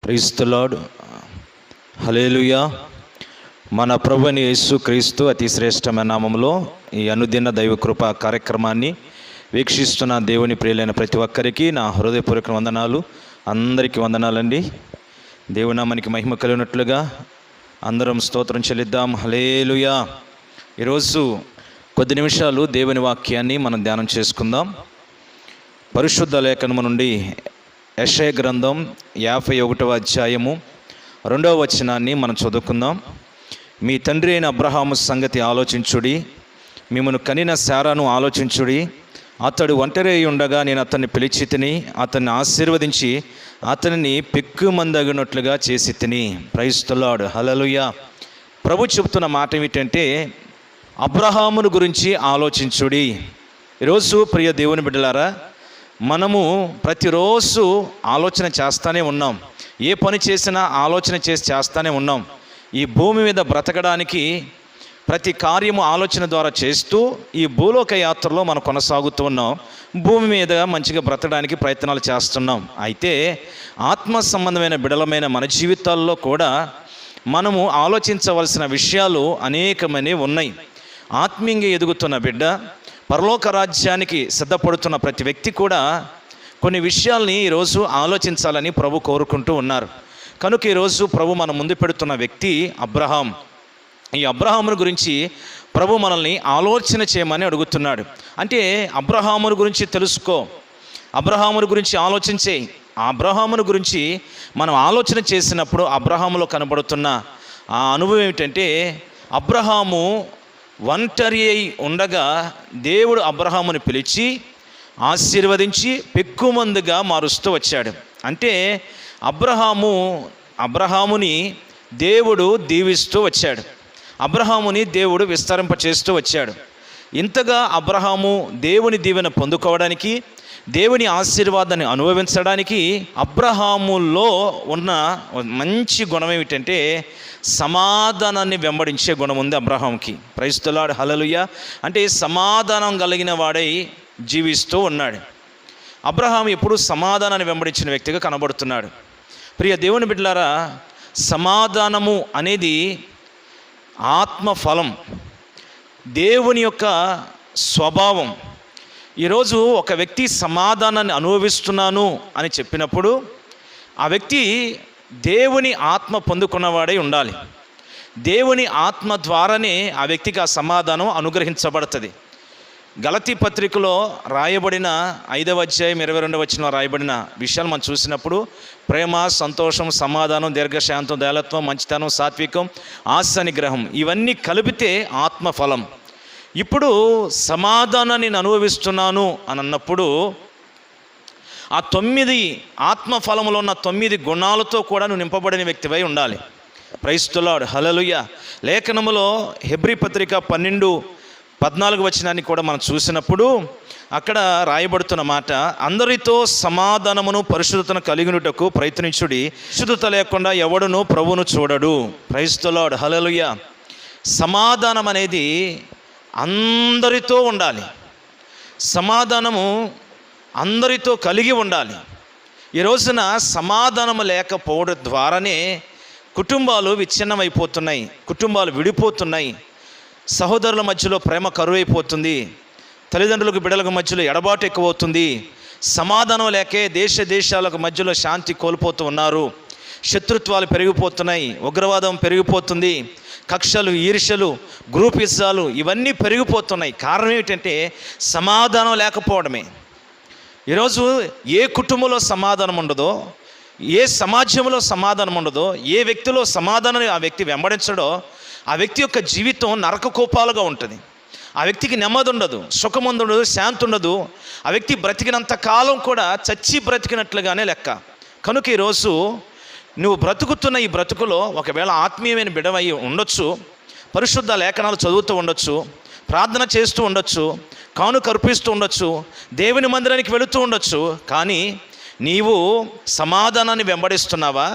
Praise the Lord. హల్లెలూయా. మన ప్రభువైన యేసు క్రీస్తు అతి శ్రేష్టమైన నామములో ఈ అనుదిన దైవ కృప కార్యక్రమాన్ని వీక్షిస్తున్న దేవుని ప్రియులైన ప్రతి ఒక్కరికి నా హృదయపూర్వక వందనాలు. అందరికీ వందనాలండి. దేవుని నామానికి మహిమ కలిగినట్లుగా అందరం స్తోత్రం చెల్లిద్దాం. హల్లెలూయా. ఈరోజు కొద్ది నిమిషాలు దేవుని వాక్యాన్ని మనం ధ్యానం చేసుకుందాం. పరిశుద్ధ లేఖనము నుండి యెషయా గ్రంథం 51వ అధ్యాయము 2వ వచనాన్ని మనం చదువుకుందాం. మీ తండ్రి అయిన అబ్రహాము సంగతి ఆలోచించుడి, మిమ్మను కనిన శారాను ఆలోచించుడి. అతడు ఒంటరి అయి ఉండగా నేను అతన్ని పిలిచి తిని, అతన్ని ఆశీర్వదించి అతనిని పెక్కుమందగినట్లుగా చేసి తిని. Praise the Lord. హల్లెలూయా. ప్రభు చెబుతున్న మాట ఏమిటంటే, అబ్రహామును గురించి ఆలోచించుడి. ఈరోజు ప్రియ దేవుని బిడ్డలారా, మనము ప్రతిరోజు ఆలోచన చేస్తూనే ఉన్నాం. ఏ పని చేసినా ఆలోచన చేస్తూనే ఉన్నాం. ఈ భూమి మీద బ్రతకడానికి ప్రతి కార్యము ఆలోచన ద్వారా చేస్తూ ఈ భూలోక యాత్రలో మనం కొనసాగుతూ ఉన్నాం. భూమి మీద మంచిగా బ్రతకడానికి ప్రయత్నాలు చేస్తున్నాం. అయితే ఆత్మ సంబంధమైన బిడలమైన మన జీవితాల్లో కూడా మనము ఆలోచించవలసిన విషయాలు అనేకమైనవి ఉన్నాయి. ఆత్మీయంగా ఎదుగుతున్న బిడ్డ, పరలోక రాజ్యానికి సిద్ధపడుతున్న ప్రతి వ్యక్తి కూడా కొన్ని విషయాల్ని ఈరోజు ఆలోచించాలని ప్రభు కోరుకుంటూ ఉన్నారు. కనుక ఈరోజు ప్రభు మన ముందు పెడుతున్న వ్యక్తి అబ్రహాం. ఈ అబ్రహామును గురించి ప్రభు మనల్ని ఆలోచన చేయమని అడుగుతున్నాడు. అంటే అబ్రహామును గురించి తెలుసుకో, అబ్రహామును గురించి ఆలోచించే. ఆ అబ్రహామును గురించి మనం ఆలోచన చేసినప్పుడు అబ్రహాములో కనబడుతున్న ఆ అనుభవం ఏమిటంటే, అబ్రహాము ఒంటరి అయి ఉండగా దేవుడు అబ్రహాముని పిలిచి ఆశీర్వదించి పెక్కుమందుగా మారుస్తూ వచ్చాడు. అంటే అబ్రహాముని దేవుడు దీవిస్తూ వచ్చాడు. అబ్రహాముని దేవుడు విస్తరింపచేస్తూ వచ్చాడు. ఇంతగా అబ్రహాము దేవుని దీవెన పొందుకోవడానికి, దేవుని ఆశీర్వాదాన్ని అనుభవించడానికి అబ్రహాములో ఉన్న మంచి గుణం ఏమిటంటే, సమాధానాన్ని వెంబడించే గుణం ఉంది అబ్రహాంకి. Praise the Lord. హల్లెలూయా. అంటే సమాధానం కలిగిన వాడై జీవిస్తూ ఉన్నాడు. అబ్రహాం ఎప్పుడు సమాధానాన్ని వెంబడించిన వ్యక్తిగా కనబడుతున్నాడు. ప్రియ దేవుని బిడ్డలారా, సమాధానము అనేది ఆత్మఫలం, దేవుని యొక్క స్వభావం. ఈరోజు ఒక వ్యక్తి సమాధానాన్ని అనుభవిస్తున్నాను అని చెప్పినప్పుడు ఆ వ్యక్తి దేవుని ఆత్మ పొందుకున్నవాడై ఉండాలి. దేవుని ఆత్మ ద్వారానే ఆ వ్యక్తికి ఆ సమాధానం అనుగ్రహించబడుతుంది. గలతీ పత్రికలో రాయబడిన 5వ అధ్యాయం 22వ వచనంలో రాయబడిన విషయాలు మనం చూసినప్పుడు, ప్రేమ, సంతోషం, సమాధానం, దీర్ఘశాంతం, దయాళత్వం, మంచితనం, సాత్వికం, ఆశ నిగ్రహం, ఇవన్నీ కలిపితే ఆత్మఫలం. ఇప్పుడు సమాధానాన్ని నేను అనుభవిస్తున్నాను అని అన్నప్పుడు ఆ 9 ఆత్మఫలములో ఉన్న 9 గుణాలతో కూడా నువ్వు నింపబడిన వ్యక్తివై ఉండాలి. Praise the Lord. హల్లెలూయా. లేఖనములో హెబ్రీ పత్రిక 12:14 వచనాన్ని కూడా మనం చూసినప్పుడు అక్కడ రాయబడుతున్న మాట, అందరితో సమాధానమును పరిశుద్ధతను కలిగినటకు ప్రయత్నించుడి, పరిశుద్ధత లేకుండా ఎవడును ప్రభువును చూడడు. Praise the Lord. హల్లెలూయా. సమాధానం అనేది అందరితో ఉండాలి. సమాధానము అందరితో కలిగి ఉండాలి. ఈ రోజున సమాధానం లేకపోవడం ద్వారానే కుటుంబాలు విచ్ఛిన్నమైపోతున్నాయి, కుటుంబాలు విడిపోతున్నాయి, సహోదరుల మధ్యలో ప్రేమ కరువైపోతుంది, తల్లిదండ్రులకు బిడ్డలకు మధ్యలో ఎడబాటు ఎక్కువవుతుంది. సమాధానం లేకే దేశాలకు మధ్యలో శాంతి కోల్పోతూ ఉన్నారు. శత్రుత్వాలు పెరిగిపోతున్నాయి, ఉగ్రవాదం పెరిగిపోతుంది, కక్షలు, ఈర్ష్యలు, గ్రూపిజాలు ఇవన్నీ పెరిగిపోతున్నాయి. కారణం ఏమిటంటే సమాధానం లేకపోవడమే. ఈరోజు ఏ కుటుంబంలో సమాధానం ఉండదో, ఏ సమాజంలో సమాధానం ఉండదో, ఏ వ్యక్తిలో సమాధానం ఆ వ్యక్తి వెంబడించడో ఆ వ్యక్తి యొక్క జీవితం నరక కోపాలుగా ఉంటుంది. ఆ వ్యక్తికి నెమ్మది ఉండదు, సుఖం ఉండదు, శాంతి ఉండదు. ఆ వ్యక్తి బ్రతికినంత కాలం కూడా చచ్చి బ్రతికినట్లుగానే లెక్క. కనుక ఈరోజు నువ్వు బ్రతుకుతున్న ఈ బ్రతుకులో ఒకవేళ ఆత్మీయమైన బిడవై ఉండొచ్చు, పరిశుద్ధ లేఖనాలు చదువుతూ ఉండొచ్చు, ప్రార్థన చేస్తూ ఉండొచ్చు, కానుక అర్పిస్తూ ఉండొచ్చు, దేవుని మందిరానికి వెళుతూ ఉండొచ్చు. కానీ నీవు సమాధానాన్ని వెంబడిస్తున్నావా?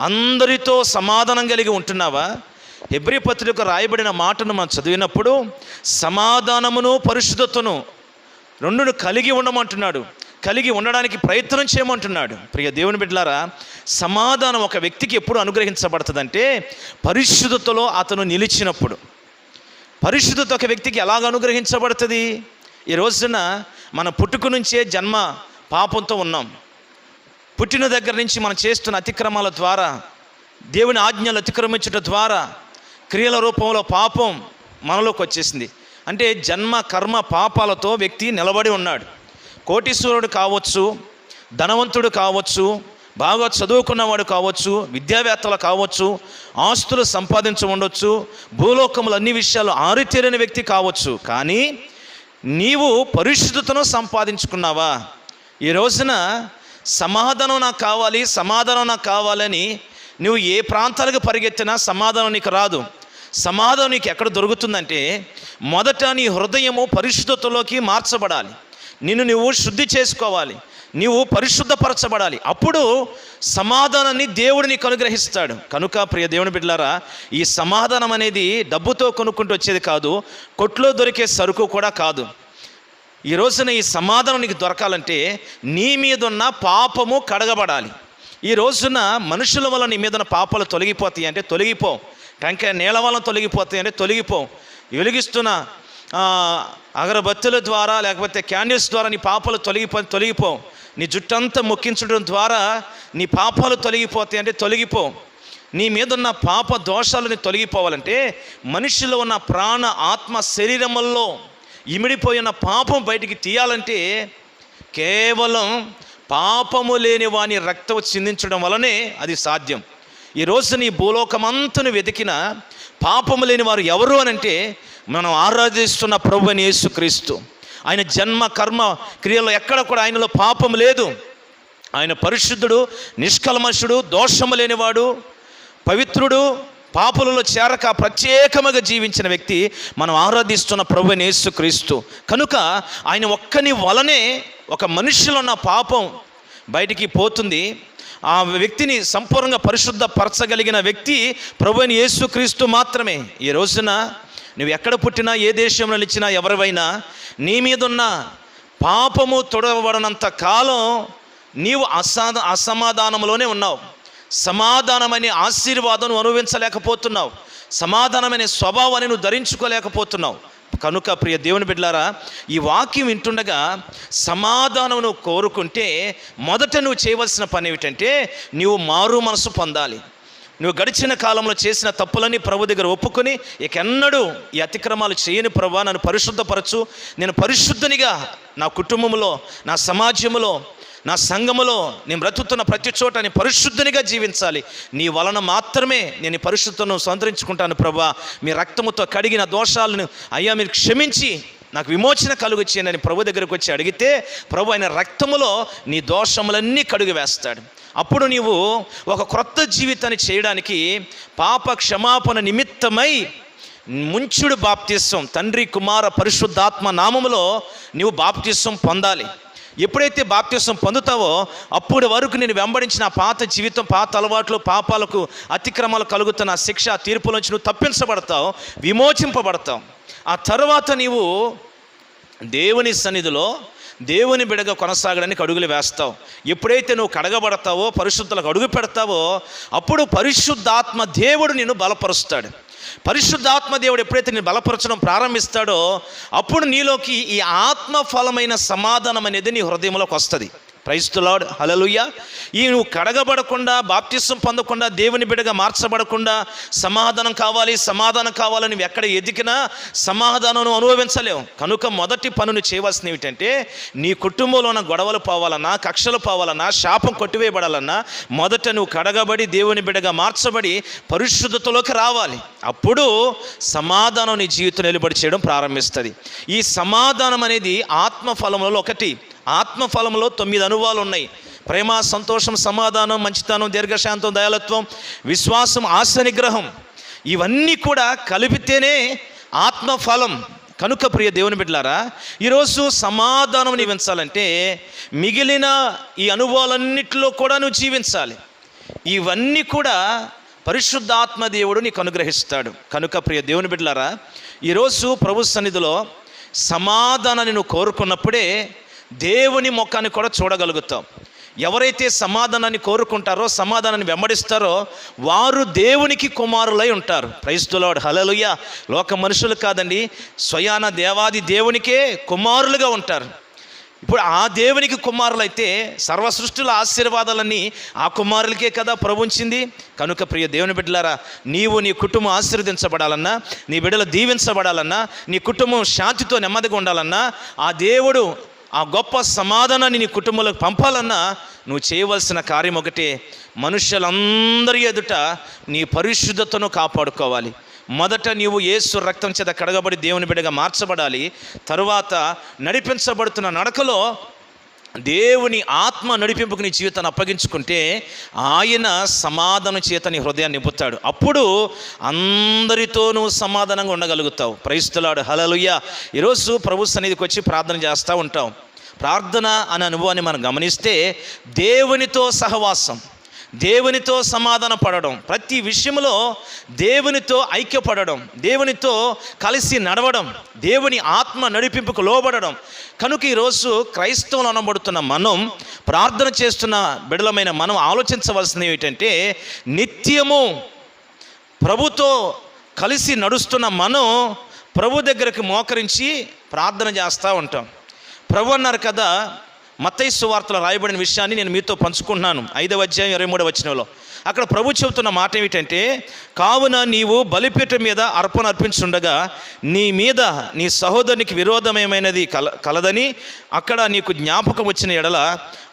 అందరితో సమాధానం కలిగి ఉంటున్నావా? హెబ్రీ పత్రిక రాయబడిన మాటను మనం చదివినప్పుడు సమాధానమును పరిశుద్ధతను రెండును కలిగి ఉండమంటున్నాడు. కలిగి ఉండడానికి ప్రయత్నం చేయమంటున్నాడు. ప్రియ దేవుని బిడ్డలారా, సమాధానం ఒక వ్యక్తికి ఎప్పుడు అనుగ్రహించబడుతుందంటే పరిశుద్ధతలో అతను నిలిచినప్పుడు. పరిశుద్ధత ఒక వ్యక్తికి ఎలాగ అనుగ్రహించబడుతుంది? ఈ రోజున మన పుట్టుక నుంచే జన్మ పాపంతో ఉన్నాం. పుట్టిన దగ్గర నుంచి మనం చేస్తున్న అతిక్రమాల ద్వారా, దేవుని ఆజ్ఞలు అతిక్రమించడం ద్వారా క్రియల రూపంలో పాపం మనలోకి వచ్చేసింది. అంటే జన్మ కర్మ పాపాలతో వ్యక్తి నిలబడి ఉన్నాడు. కోటీశ్వరుడు కావచ్చు, ధనవంతుడు కావచ్చు, బాగా చదువుకున్నవాడు కావచ్చు, విద్యావేత్తలు కావచ్చు, ఆస్తులు సంపాదించి ఉండొచ్చు, భూలోకములు అన్ని విషయాలు ఆరితేరిన వ్యక్తి కావచ్చు. కానీ నీవు పరిశుద్ధతను సంపాదించుకున్నావా? ఈ రోజున సమాధానం నాకు కావాలి, సమాధానం నాకు కావాలని నువ్వు ఏ ప్రాంతాలకు పరిగెత్తినా సమాధానం నీకు రాదు. సమాధానం నీకు ఎక్కడ దొరుకుతుందంటే మొదట నీ హృదయము పరిశుద్ధతలోకి మార్చబడాలి. నిన్ను నువ్వు శుద్ధి చేసుకోవాలి, నీవు పరిశుద్ధపరచబడాలి. అప్పుడు సమాధానాన్ని దేవుడు నీకు అనుగ్రహిస్తాడు. కనుక ప్రియ దేవుని బిడ్డలారా, ఈ సమాధానం అనేది డబ్బుతో కొనుక్కుంటూ వచ్చేది కాదు, కొట్లో దొరికే సరుకు కూడా కాదు. ఈ రోజున ఈ సమాధానం నీకు దొరకాలంటే నీ మీద ఉన్న పాపము కడగబడాలి. ఈ రోజున మనుషుల వల్ల నీ మీద ఉన్న పాపాలు తొలగిపోతాయి అంటే తొలగిపో. టంకాయ నీళ్ళ వల్ల తొలగిపోతాయి అంటే తొలగిపో. వెలిగిస్తున్న అగరబత్తుల ద్వారా లేకపోతే క్యాండిల్స్ ద్వారా నీ పాపాలు తొలగిపో. నీ జుట్టంతా మొక్కించడం ద్వారా నీ పాపాలు తొలగిపోతాయి అంటే తొలగిపో. నీ మీద ఉన్న పాప దోషాలని తొలగిపోవాలంటే మనిషిలో ఉన్న ప్రాణ ఆత్మ శరీరముల్లో ఇమిడిపోయిన పాపం బయటికి తీయాలంటే కేవలం పాపము లేని వాని రక్తం చిందించడం వలనే అది సాధ్యం. ఈరోజు నీ భూలోకమంతను వెతికిన పాపము లేని వారు ఎవరు అని అంటే మనం ఆరాధిస్తున్న ప్రభువైన యేసుక్రీస్తు. ఆయన జన్మ కర్మ క్రియలో ఎక్కడ కూడా ఆయనలో పాపం లేదు. ఆయన పరిశుద్ధుడు, నిష్కల్మషుడు, దోషము లేనివాడు, పవిత్రుడు, పాపులలో చేరక ప్రత్యేకముగా జీవించిన వ్యక్తి మనం ఆరాధిస్తున్న ప్రభువైన యేసుక్రీస్తు. కనుక ఆయన ఒక్కని వలనే ఒక మనిషిలో ఉన్న పాపం బయటికి పోతుంది. ఆ వ్యక్తిని సంపూర్ణంగా పరిశుద్ధపరచగలిగిన వ్యక్తి ప్రభువైన యేసుక్రీస్తు మాత్రమే. ఈ రోజున నువ్వు ఎక్కడ పుట్టినా, ఏ దేశంలో నిలిచినా, ఎవరివైనా నీ మీదున్న పాపము తొడవబడినంత కాలం నీవు అసమాధానంలోనే ఉన్నావు. సమాధానమనే ఆశీర్వాదం అనుభవించలేకపోతున్నావు. సమాధానమనే స్వభావాన్ని నువ్వు ధరించుకోలేకపోతున్నావు. కనుక ప్రియ దేవుని బిడ్డలారా, ఈ వాక్యం వింటుండగా సమాధానం నువ్వు కోరుకుంటే మొదట నువ్వు చేయవలసిన పని ఏమిటంటే నీవు మారు మనసు పొందాలి. నువ్వు గడిచిన కాలంలో చేసిన తప్పులని ప్రభు దగ్గర ఒప్పుకొని ఇకెన్నడూ ఈ అతిక్రమాలు చేయని ప్రభువా, నన్ను పరిశుద్ధపరచు, నేను పరిశుద్ధనిగా నా కుటుంబంలో, నా సమాజంలో, నా సంఘములో నేను బ్రతుకుతున్న ప్రతి చోట నేను పరిశుద్ధనిగా జీవించాలి. నీ వలన మాత్రమే నేను ఈ పరిశుద్ధతను సంతరించుకుంటాను ప్రభువా. మీ రక్తముతో కడిగిన దోషాలను అయ్యా మీరు క్షమించి నాకు విమోచన కలుగొచ్చేయండి అని ప్రభు దగ్గరకు వచ్చి అడిగితే ప్రభు ఆయన రక్తములో నీ దోషములన్నీ కడుగు వేస్తాడు. అప్పుడు నీవు ఒక క్రొత్త జీవితాన్ని చేయడానికి పాప క్షమాపణ నిమిత్తమై ముంచుడు బాప్తిస్వం, తండ్రి కుమార పరిశుద్ధాత్మ నామములో నీవు బాప్తిస్వం పొందాలి. ఎప్పుడైతే బాప్తిస్వం పొందుతావో అప్పటి వరకు నేను వెంబడించిన పాత జీవితం, పాత అలవాట్లు, పాపాలకు అతిక్రమాలు కలుగుతున్న శిక్ష తీర్పుల నుంచి నువ్వు తప్పించబడతావు, విమోచింపబడతావు. ఆ తర్వాత నీవు దేవుని సన్నిధిలో దేవుని బిడగా కొనసాగడానికి అడుగులు వేస్తావు. ఎప్పుడైతే నువ్వు కడగబడతావో, పరిశుద్ధులకు అడుగు పెడతావో అప్పుడు పరిశుద్ధాత్మ దేవుడు నిన్ను బలపరుస్తాడు. పరిశుద్ధాత్మ దేవుడు ఎప్పుడైతే నేను బలపరచడం ప్రారంభిస్తాడో అప్పుడు నీలోకి ఈ ఆత్మఫలమైన సమాధానం అనేది నీ హృదయంలోకి వస్తుంది. ప్రైజ్ ది లార్డ్, హల్లెలూయా. ఈ నువ్వు కడగబడకుండా, బాప్తిస్వం పొందకుండా, దేవుని బిడ్డగా మార్చబడకుండా సమాధానం కావాలని నువ్వు ఎక్కడ ఎదికినా సమాధానం అనుభవించలేవు. కనుక మొదటి పనులు చేయవలసింది ఏమిటంటే నీ కుటుంబంలో ఉన్న గొడవలు పోవాలన్నా, కక్షలు పోవాలన్నా, శాపం కొట్టివేయబడాలన్నా మొదట నువ్వు కడగబడి దేవుని బిడ్డగా మార్చబడి పరిశుద్ధతలోకి రావాలి. అప్పుడు సమాధానం నీ జీవితం నిలబడి చేయడం ప్రారంభిస్తుంది. ఈ సమాధానం అనేది ఆత్మఫలములలో ఒకటి. ఆత్మఫలంలో 9 అనుభవాలు ఉన్నాయి. ప్రేమ, సంతోషం, సమాధానం, మంచితనం, దీర్ఘశాంతం, దయాళత్వం, విశ్వాసం, ఆశ నిగ్రహం, ఇవన్నీ కూడా కలిపితేనే ఆత్మఫలం. కనుక ప్రియ దేవుని బిడ్డలారా, ఈరోజు సమాధానం జీవించాలంటే మిగిలిన ఈ అనుభవాలన్నిటిలో కూడా నువ్వు జీవించాలి. ఇవన్నీ కూడా పరిశుద్ధాత్మ దేవుడు నీకు అనుగ్రహిస్తాడు. కనుక ప్రియ దేవుని బిడ్డలారా, ఈరోజు ప్రభు సన్నిధిలో సమాధానాన్ని నువ్వు కోరుకున్నప్పుడే దేవుని ముఖాన్ని కూడా చూడగలుగుతాం. ఎవరైతే సమాధానాన్ని కోరుకుంటారో, సమాధానాన్ని వెంబడిస్తారో వారు దేవునికి కుమారులై ఉంటారు. ప్రైజ్ ది లార్డ్, హల్లెలూయా. లోక మనుషులు కాదండి, స్వయాన దేవాది దేవునికే కుమారులుగా ఉంటారు. ఇప్పుడు ఆ దేవునికి కుమారులైతే సర్వ సృష్టిల ఆశీర్వాదాలన్నీ ఆ కుమారులకే కదా ప్రభుంచింది. కనుక ప్రియ దేవుని బిడ్డలారా, నీవు నీ కుటుంబం ఆశీర్వదించబడాలన్నా, నీ బిడ్డలు దీవించబడాలన్నా, నీ కుటుంబం శాంతితో నెమ్మదిగా ఉండాలన్నా, ఆ దేవుడు ఆ గొప్ప సమాధానాన్ని నీ కుటుంబంలోకి పంపాలన్నా నువ్వు చేయవలసిన కార్యం ఒకటే, మనుషులందరి ఎదుట నీ పరిశుద్ధతను కాపాడుకోవాలి. మొదట నీవు యేసు రక్తం చేత కడగబడి దేవుని బిడ్డగా మార్చబడాలి. తరువాత నడిపించబడుతున్న నడకలో దేవుని ఆత్మ నడిపింపుకు నీ జీవితాన్ని అప్పగించుకుంటే ఆయన సమాధానం చేత నీ హృదయాన్ని నింపుతాడు. అప్పుడు అందరితోనూ సమాధానంగా ఉండగలుగుతావు. ప్రైజ్ ది లార్డ్, హల్లెలూయా. ఈరోజు ప్రభు సన్నిధికి వచ్చి ప్రార్థన చేస్తూ ఉంటాం. ప్రార్థన అనే అనుభవాన్ని మనం గమనిస్తే దేవునితో సహవాసం, దేవునితో సమాధాన పడడం, ప్రతి విషయంలో దేవునితో ఐక్యపడడం, దేవునితో కలిసి నడవడం, దేవుని ఆత్మ నడిపింపుకు లోబడడం. కనుక ఈరోజు క్రైస్తవులు అనబడుతున్న మనం, ప్రార్థన చేస్తున్న బిడలమైన మనం ఆలోచించవలసింది ఏమిటంటే, నిత్యము ప్రభుతో కలిసి నడుస్తున్న మనం ప్రభు దగ్గరికి మోకరించి ప్రార్థన చేస్తూ ఉంటాం. ప్రభు అన్నారు కదా, మత్తయి సువార్తలో రాయబడిన విషయాన్ని నేను మీతో పంచుకుంటున్నాను. 5వ అధ్యాయం 23వ వచనంలో అక్కడ ప్రభు చెబుతున్న మాట ఏమిటంటే, కావున నీవు బలిపీఠం మీద అర్పణ అర్పించుండగా నీ మీద నీ సహోదరునికి విరోధమేమైనది కలదని అక్కడ నీకు జ్ఞాపకం వచ్చిన ఎడల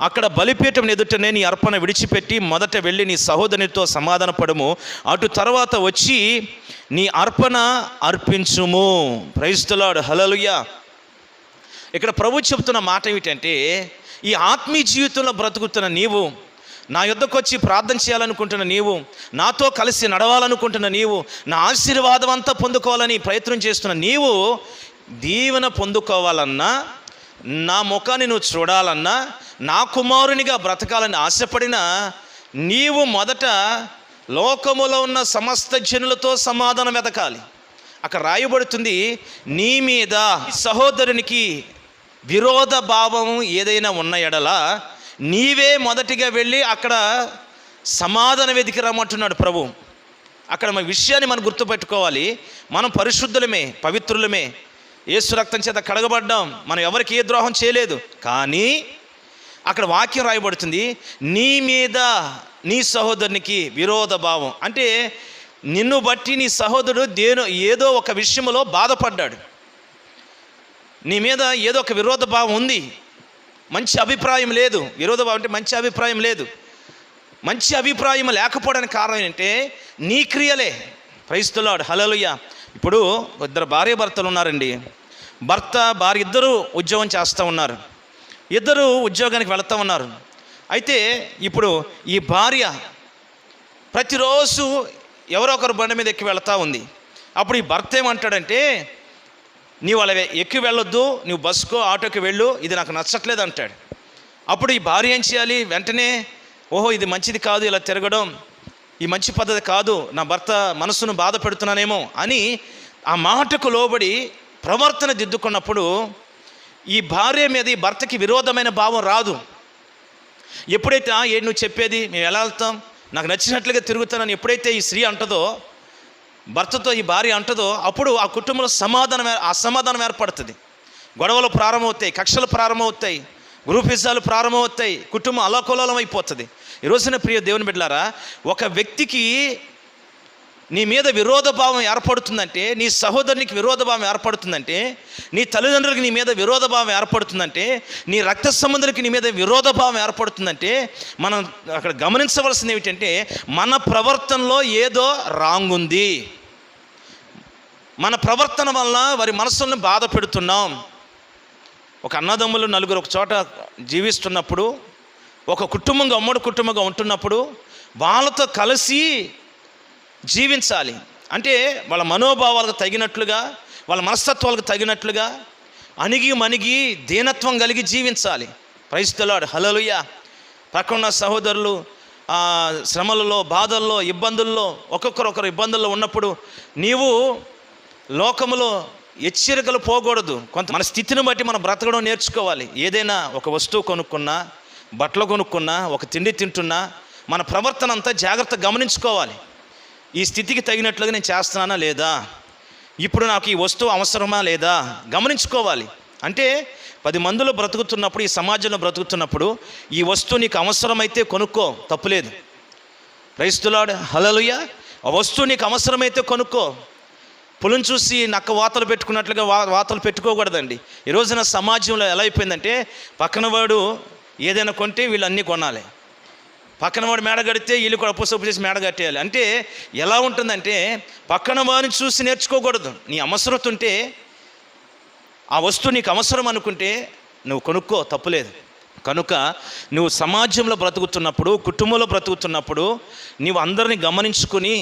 అక్కడ బలిపీఠం ఎదుటనే నీ అర్పణ విడిచిపెట్టి మొదట వెళ్ళి నీ సహోదరునితో సమాధాన పడము, అటు తర్వాత వచ్చి నీ అర్పణ అర్పించుము. ప్రైజ్ ది లార్డ్, హల్లెలూయా. ఇక్కడ ప్రభు చెబుతున్న మాట ఏమిటంటే, ఈ ఆత్మీయ జీవితంలో బ్రతుకుతున్న నీవు, నా యొద్దకు వచ్చి ప్రార్థన చేయాలనుకుంటున్న నీవు, నాతో కలిసి నడవాలనుకుంటున్న నీవు, నా ఆశీర్వాదం అంతా పొందుకోవాలని ప్రయత్నం చేస్తున్న నీవు, దీవెన పొందుకోవాలన్నా, నా ముఖాన్ని నువ్వు చూడాలన్నా, నా కుమారునిగా బ్రతకాలని ఆశపడినా నీవు మొదట లోకములో ఉన్న సమస్త జనులతో సమాధానం వెతకాలి. అక్కడ రాయబడుతుంది, నీ మీద సహోదరునికి విరోధ భావం ఏదైనా ఉన్న ఎడల నీవే మొదటిగా వెళ్ళి అక్కడ సమాధానం వెతికి రమ్మంటున్నాడు ప్రభు. అక్కడ మన విషయాన్ని మనం గుర్తుపెట్టుకోవాలి. మనం పరిశుద్ధులమే, పవిత్రులమే, యేసు రక్తం చేత కడగబడ్డాం, మనం ఎవరికి ఏ ద్రోహం చేయలేదు. కానీ అక్కడ వాక్యం రాయబడుతుంది, నీ మీద నీ సహోదరునికి విరోధ భావం. అంటే నిన్ను బట్టి నీ సహోదరుడు ఏదో ఒక విషయంలో బాధపడ్డాడు, నీ మీద ఏదో ఒక విరోధ భావం ఉంది, మంచి అభిప్రాయం లేదు. విరోధ భావం అంటే మంచి అభిప్రాయం లేదు. మంచి అభిప్రాయం లేకపోవడానికి కారణం ఏంటంటే నీ క్రియలే. ప్రైజ్ ది లార్డ్, హల్లెలూయా. ఇప్పుడు ఇద్దరు భార్య భర్తలు ఉన్నారండి. భర్త భార్య ఇద్దరు ఉద్యోగం చేస్తూ ఉన్నారు, ఇద్దరు ఉద్యోగానికి వెళుతూ ఉన్నారు. అయితే ఇప్పుడు ఈ భార్య ప్రతిరోజు ఎవరో ఒకరు బండి మీద ఎక్కి వెళుతూ ఉంది. అప్పుడు ఈ భర్త ఏమంటాడంటే, నీవు అలా ఎక్కి వెళ్ళొద్దు, నువ్వు బస్సుకో, ఆటోకి వెళ్ళు, ఇది నాకు నచ్చట్లేదు అంటాడు. అప్పుడు ఈ భార్య ఏం చేయాలి? వెంటనే, ఓహో ఇది మంచిది కాదు, ఇలా తిరగడం ఈ మంచి పద్ధతి కాదు, నా భర్త మనసును బాధ పెడుతున్నానేమో అని ఆ మాటకు లోబడి ప్రవర్తన దిద్దుకున్నప్పుడు ఈ భార్య మీద ఈ భర్తకి విరోధమైన భావం రాదు. ఎప్పుడైతే ఏంటి నువ్వు చెప్పేది, మేము ఎలా వెళ్తాం, నాకు నచ్చినట్లుగా తిరుగుతానని ఎప్పుడైతే ఈ స్త్రీ అంటదో, భర్తతో ఈ భార్య అంటదో, అప్పుడు ఆ కుటుంబంలో అసమాధానం ఏర్పడుతుంది. గొడవలు ప్రారంభమవుతాయి, కక్షలు ప్రారంభమవుతాయి, గ్రూపిజాలు ప్రారంభమవుతాయి, కుటుంబం అల్లకల్లోలం అయిపోతుంది. ఈ రోజున ప్రియ దేవుని బిడ్డలారా, ఒక వ్యక్తికి నీ మీద విరోధభావం ఏర్పడుతుందంటే, నీ సహోదరునికి విరోధభావం ఏర్పడుతుందంటే, నీ తల్లిదండ్రులకి నీ మీద విరోధభావం ఏర్పడుతుందంటే, నీ రక్త సంబంధులకి నీ మీద విరోధభావం ఏర్పడుతుందంటే, మనం అక్కడ గమనించవలసింది ఏమిటంటే, మన ప్రవర్తనలో ఏదో రాంగ్ ఉంది. మన ప్రవర్తన వలన వారి మనసులను బాధ పెడుతున్నాం. ఒక అన్నదమ్ములు నలుగురు ఒక చోట జీవిస్తున్నప్పుడు, ఒక కుటుంబంగా ఉమ్మడి కుటుంబంగా ఉంటున్నప్పుడు వాళ్ళతో కలిసి జీవించాలి. అంటే వాళ్ళ మనోభావాలకు తగినట్లుగా, వాళ్ళ మనస్తత్వాలకు తగినట్లుగా అణిగి మణిగి దీనత్వం కలిగి జీవించాలి. ప్రైజ్ ది లార్డ్, హల్లెలూయా. పక్కన సహోదరులు శ్రమలలో, బాధల్లో, ఇబ్బందుల్లో, ఒక్కొక్కరు ఇబ్బందుల్లో ఉన్నప్పుడు నీవు లోకములో హెచ్చరికలు పోకూడదు. కొంత మన స్థితిని బట్టి మనం బ్రతకడం నేర్చుకోవాలి. ఏదైనా ఒక వస్తువు కొనుక్కున్నా, బట్టలు కొనుక్కున్నా, ఒక తిండి తింటున్నా మన ప్రవర్తన అంతా జాగ్రత్తగా గమనించుకోవాలి. ఈ స్థితికి తగినట్లుగా నేను చేస్తున్నానా లేదా, ఇప్పుడు నాకు ఈ వస్తువు అవసరమా లేదా గమనించుకోవాలి. అంటే 10 మందిలో బ్రతుకుతున్నప్పుడు, ఈ సమాజంలో బ్రతుకుతున్నప్పుడు ఈ వస్తువు నీకు అవసరమైతే కొనుక్కో, తప్పులేదు. ప్రైజ్ ది లార్డ్, హల్లెలూయా. ఆ వస్తువు నీకు అవసరమైతే కొనుక్కో. పులిని చూసి నక్క వాతలు పెట్టుకున్నట్లుగా వాతలు పెట్టుకోకూడదండి. ఈ రోజున సమాజంలో ఎలా అయిపోయిందంటే, పక్కన వాడు ఏదైనా కొంటే వీళ్ళు అన్నీ కొనాలి, పక్కన వాడు మేడ కడితే వీళ్ళు కూడా అప్పు చేసి మేడ కట్టేయాలి. అంటే ఎలా ఉంటుందంటే, పక్కన వారిని చూసి నేర్చుకోకూడదు. నీ అవసరం ఉంటే, ఆ వస్తువు నీకు అవసరం అనుకుంటే నువ్వు కొనుక్కో, తప్పులేదు. కనుక నువ్వు సమాజంలో బ్రతుకుతున్నప్పుడు, కుటుంబంలో బ్రతుకుతున్నప్పుడు నీవు అందరినీ గమనించుకొని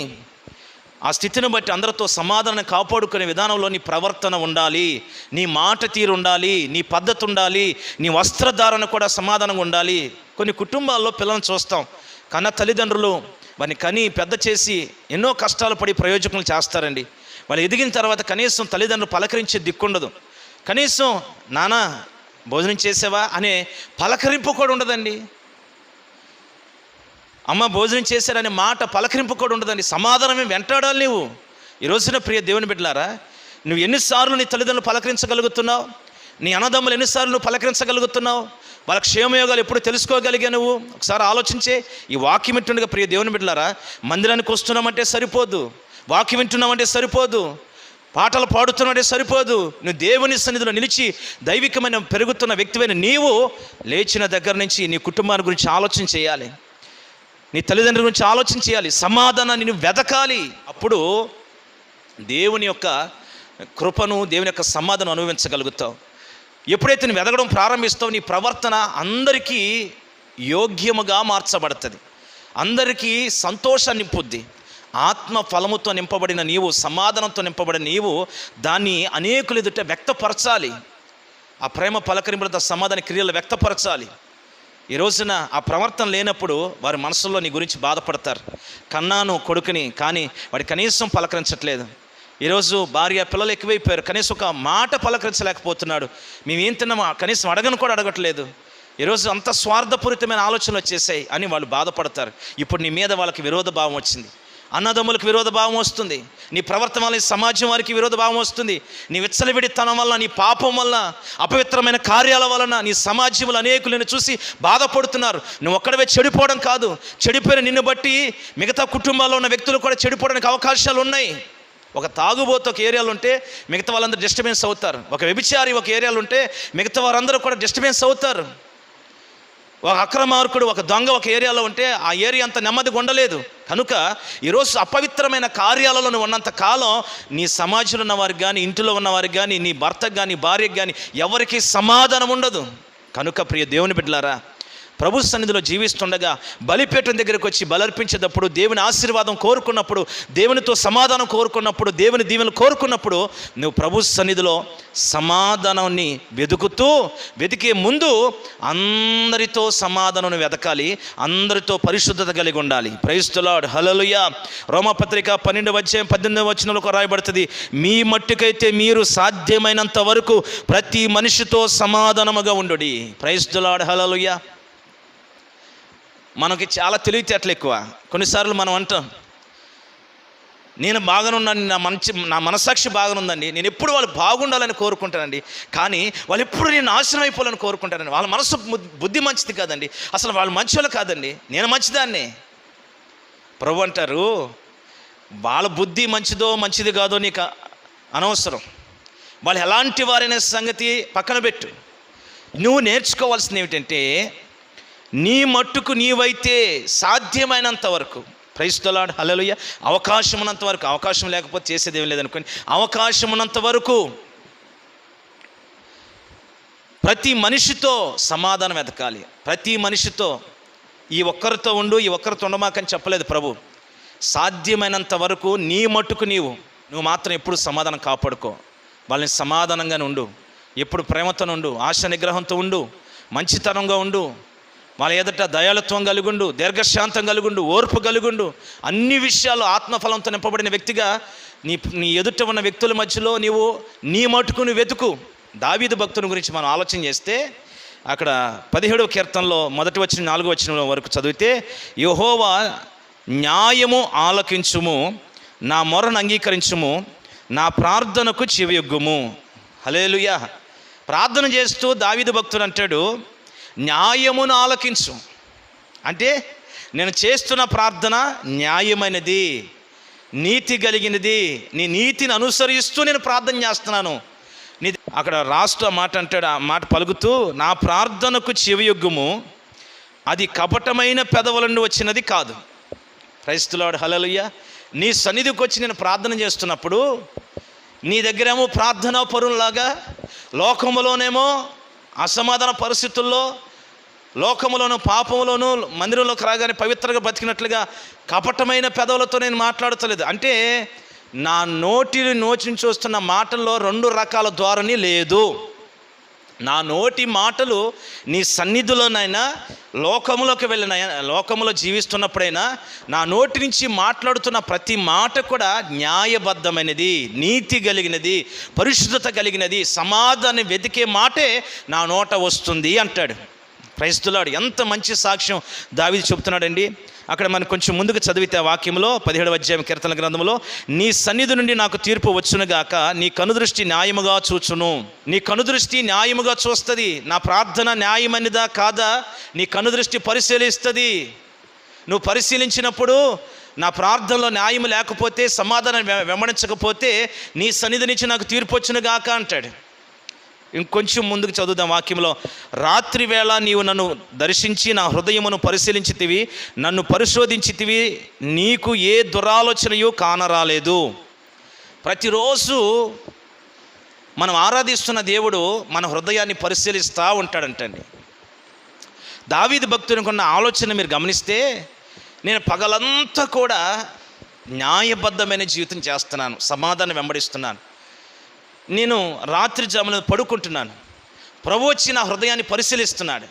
ఆ స్థితిని బట్టి అందరితో సమాధానం కాపాడుకునే విధానంలో నీ ప్రవర్తన ఉండాలి, నీ మాట తీరు ఉండాలి, నీ పద్ధతి ఉండాలి, నీ వస్త్రధారణ కూడా సమాధానంగా ఉండాలి. కొన్ని కుటుంబాల్లో పిల్లలను చూస్తాం, కన్న తల్లిదండ్రులు వారిని కని పెద్ద చేసి ఎన్నో కష్టాలు పడి ప్రయోజకులు చేస్తారండి. వాళ్ళు ఎదిగిన తర్వాత కనీసం తల్లిదండ్రులు పలకరించే దిక్కుండదు. కనీసం నాన్న భోజనం చేసావా అనే పలకరింపు కూడా ఉండదండి. అమ్మ భోజనం చేశారనే మాట పలకరింపు కూడా ఉండదండి. సమాధానమే వెంటాడాలి నువ్వు. ఈ రోజున ప్రియ దేవుని బిడ్డలారా, నువ్వు ఎన్నిసార్లు నీ తల్లిదండ్రులు పలకరించగలుగుతున్నావు? నీ అన్నదమ్ములు ఎన్నిసార్లు నువ్వు పలకరించగలుగుతున్నావు? వాళ్ళ క్షేమయోగాలు ఎప్పుడు తెలుసుకోగలిగా నువ్వు? ఒకసారి ఆలోచించే. ఈ వాక్యం వింటుండగా ప్రియ దేవుని బిడ్డలారా, మందిరానికి వస్తున్నామంటే సరిపోదు, వాక్యం వింటున్నామంటే సరిపోదు, పాటలు పాడుతున్నామంటే సరిపోదు. నువ్వు దేవుని సన్నిధిలో నిలిచి దైవికమైన పెరుగుతున్న వ్యక్తివైన నీవు లేచిన దగ్గర నుంచి నీ కుటుంబాన్ని గురించి ఆలోచన చేయాలి, నీ తల్లిదండ్రుల గురించి ఆలోచన చేయాలి, సమాధానాన్ని నువ్వు వెతకాలి. అప్పుడు దేవుని యొక్క కృపను, దేవుని యొక్క సమాధానం అనుభవించగలుగుతావు. ఎప్పుడైతే నువ్వు వెతకడం ప్రారంభిస్తావు, నీ ప్రవర్తన అందరికీ యోగ్యముగా మార్చబడుతుంది, అందరికీ సంతోషాన్ని నింపుద్ది. ఆత్మ ఫలముతో నింపబడిన నీవు, సమాధానంతో నింపబడిన నీవు దాన్ని అనేకులు ఎదుట వ్యక్తపరచాలి. ఆ ప్రేమ పలకరింపులతో సమాధాన క్రియలు వ్యక్తపరచాలి. ఈ రోజున ఆ ప్రవర్తన లేనప్పుడు వారి మనసులో నీ గురించి బాధపడతారు. కన్నాను కొడుకుని, కానీ వాడి కనీసం పలకరించట్లేదు. ఈరోజు భార్య పిల్లలు ఎక్కువైపోయారు, కనీసం ఒక మాట పలకరించలేకపోతున్నాడు. మేమేం తిన్నామో కనీసం అడగను కూడా అడగట్లేదు. ఈరోజు అంత స్వార్థపూరితమైన ఆలోచనలు వచ్చేసాయి అని వాళ్ళు బాధపడతారు. ఇప్పుడు నీ మీద వాళ్ళకి విరోధ భావం వచ్చింది, అన్నదమ్ములకు విరోధ భావం వస్తుంది, నీ ప్రవర్తన వల్ల సమాజం వారికి విరోధ భావం వస్తుంది. నీ విచ్చలవిడితనం వల్ల, నీ పాపం వల్ల, అపవిత్రమైన కార్యాల వలన నీ సమాజంలో అనేకులు నిన్ను చూసి బాధపడుతున్నారు. నువ్వు ఒక్కడవే చెడిపోవడం కాదు, చెడిపోయిన నిన్ను బట్టి మిగతా కుటుంబాల్లో ఉన్న వ్యక్తులు కూడా చెడిపోవడానికి అవకాశాలు ఉన్నాయి. ఒక తాగుబోతు ఒక ఏరియాలో ఉంటే మిగతా వాళ్ళందరూ డిస్టర్బెన్స్ అవుతారు. ఒక వ్యభిచారి ఒక ఏరియాలో ఉంటే మిగతా వారందరూ కూడా డిస్టర్బెన్స్ అవుతారు. ఒక అక్రమార్కుడు, ఒక దొంగ ఒక ఏరియాలో ఉంటే ఆ ఏరియా అంత నెమ్మదిగా ఉండలేదు. కనుక ఈరోజు అపవిత్రమైన కార్యాలలో నువ్వు ఉన్నంత కాలం నీ సమాజంలో ఉన్నవారికి కానీ, ఇంటిలో ఉన్నవారికి కానీ, నీ భర్తకు కానీ, భార్యకు కానీ ఎవరికి సమాధానం ఉండదు. కనుక ప్రియ దేవుని బిడ్డలారా, ప్రభు సన్నిధిలో జీవిస్తుండగా బలిపీఠం దగ్గరికి వచ్చి బలర్పించేటప్పుడు, దేవుని ఆశీర్వాదం కోరుకున్నప్పుడు, దేవునితో సమాధానం కోరుకున్నప్పుడు, దేవుని దీవెనలు కోరుకున్నప్పుడు నువ్వు ప్రభు సన్నిధిలో సమాధానాన్ని వెతికే ముందు అందరితో సమాధానం వెతకాలి, అందరితో పరిశుద్ధత కలిగి ఉండాలి. ప్రైజ్ ది లార్డ్, హల్లెలూయా. రోమపత్రిక 12:18 రాయబడుతుంది, మీ మట్టుకైతే మీరు సాధ్యమైనంత వరకు ప్రతి మనిషితో సమాధానముగా ఉండుడి. ప్రైజ్ ది లార్డ్, హల్లెలూయా. మనకి చాలా తెలివితేటలు ఎక్కువ. కొన్నిసార్లు మనం అంటాం, నేను బాగానున్నాను, నా మనసాక్షి బాగానుందండి, నేను ఎప్పుడు వాళ్ళు బాగుండాలని కోరుకుంటానండి, కానీ వాళ్ళు ఎప్పుడు నేను నాశనం అయిపోవాలని కోరుకుంటానండి. వాళ్ళ మనసు బుద్ధి మంచిది కాదండి, అసలు వాళ్ళు మంచోళ్ళు కాదండి, నేను మంచిదాన్ని. ప్రభు అంటారు, వాళ్ళ బుద్ధి మంచిది కాదో నీకు అనవసరం, వాళ్ళు ఎలాంటి వారైన సంగతి పక్కన పెట్టు. నువ్వు నేర్చుకోవాల్సింది ఏమిటంటే, నీ మట్టుకు నీవైతే సాధ్యమైనంత వరకు, ప్రైజ్ ది లార్డ్, హల్లెలూయా, అవకాశం ఉన్నంత వరకు, అవకాశం లేకపోతే చేసేది ఏం లేదనుకోండి, అవకాశం ఉన్నంత వరకు ప్రతి మనిషితో సమాధానం వెతకాలి. ప్రతి మనిషితో, ఈ ఒక్కరితో ఉండు, ఈ ఒక్కరితో ఉండమాకని చెప్పలేదు ప్రభు. సాధ్యమైనంత వరకు నీ మట్టుకు నువ్వు మాత్రం ఎప్పుడు సమాధానం కాపాడుకో. వాళ్ళని సమాధానంగానే ఉండు, ఎప్పుడు ప్రేమతో ఉండు, ఆశ నిగ్రహంతో ఉండు, మంచితనంగా ఉండు, వాళ్ళ ఎదుట దయాళుత్వం కలిగుండు, దీర్ఘశాంతం కలిగుండు, ఓర్పు కలిగుండు, అన్ని విషయాలు ఆత్మఫలంతో నింపబడిన వ్యక్తిగా నీ ఎదుట ఉన్న వ్యక్తుల మధ్యలో నీవు నీ మటుకుని వెతుకు. దావీదు భక్తుని గురించి మనం ఆలోచన చేస్తే అక్కడ 17వ కీర్తనలో 1 వచనం 4వ వచనం వరకు చదివితే, యెహోవా న్యాయము ఆలకించుము, నా మొరను అంగీకరించుము, నా ప్రార్థనకు చెవియొగ్గుము. హల్లెలూయా. ప్రార్థన చేస్తూ దావీదు భక్తుడు అంటాడు, న్యాయమును ఆలకించు. అంటే నేను చేస్తున్న ప్రార్థన న్యాయమైనది, నీతి కలిగినది, నీ నీతిని అనుసరిస్తూ నేను ప్రార్థన చేస్తున్నాను. అక్కడ రాస్తూ మాట అంటాడు, ఆ మాట పలుకుతూ, నా ప్రార్థనకు చెవియొగ్గుము, అది కపటమైన పెదవుల నుండి వచ్చినది కాదు. Praise the Lord. హల్లెలూయా. నీ సన్నిధికి వచ్చి నేను ప్రార్థన చేస్తున్నప్పుడు నీ దగ్గరేమో ప్రార్థనా పరులాగా, లోకములోనేమో అసమాధాన పరిస్థితుల్లో, లోకములోను పాపములోను మందిరంలోకి రాగానే పవిత్రంగా బతికినట్లుగా కపటమైన పెదవులతో నేను మాట్లాడతలేదు. అంటే నా నోటిని వస్తున్న మాటల్లో 2 రకాల ధోరణి లేదు. నా నోటి మాటలు నీ సన్నిధిలోనైనా, లోకములోకి వెళ్ళిన, లోకములో జీవిస్తున్నప్పుడైనా నా నోటి నుంచి మాట్లాడుతున్న ప్రతి మాట కూడా న్యాయబద్ధమైనది, నీతి కలిగినది, పరిశుద్ధత కలిగినది, సమాధానం వెతికే మాటే నా నోట వస్తుంది అంటాడు. Praise the lord. ఎంత మంచి సాక్ష్యం దావీదు చెబుతున్నాడండి. అక్కడ మనం కొంచెం ముందుకు చదివితే ఆ వాక్యంలో 17వ అధ్యాయం కీర్తనల గ్రంథంలో, నీ సన్నిధి నుండి నాకు తీర్పు వచ్చునుగాక, నీ కనుదృష్టి న్యాయముగా చూచును. నీ కనుదృష్టి న్యాయముగా చూస్తుంది. నా ప్రార్థన న్యాయమైనదా కాదా నీ కనుదృష్టి పరిశీలిస్తుంది. నువ్వు పరిశీలించినప్పుడు నా ప్రార్థనలో న్యాయం లేకపోతే, సమాధానం వెంబడించకపోతే, నీ సన్నిధి నుంచి నాకు తీర్పు వచ్చునుగాక అంటాడు. ఇంకొంచెం ముందుకు చదువుదాం వాక్యంలో, రాత్రి వేళ నీవు నన్ను దర్శించి నా హృదయమును పరిశీలించితివి, నన్ను పరిశోధించితివి, నీకు ఏ దురాలోచనయో కానరాలేదు. ప్రతిరోజు మనం ఆరాధిస్తున్న దేవుడు మన హృదయాన్ని పరిశీలిస్తూ ఉంటాడంటండి. దావీదు భక్తునికి ఉన్న ఆలోచన మీరు గమనిస్తే, నేను పగలంతా కూడా న్యాయబద్ధమైన జీవితం చేస్తున్నాను, సమాధానం వెంబడిస్తున్నాను, నేను రాత్రి జామున పడుకుంటున్నాను, ప్రభు వచ్చి నా హృదయాన్ని పరిశీలిస్తున్నాడు.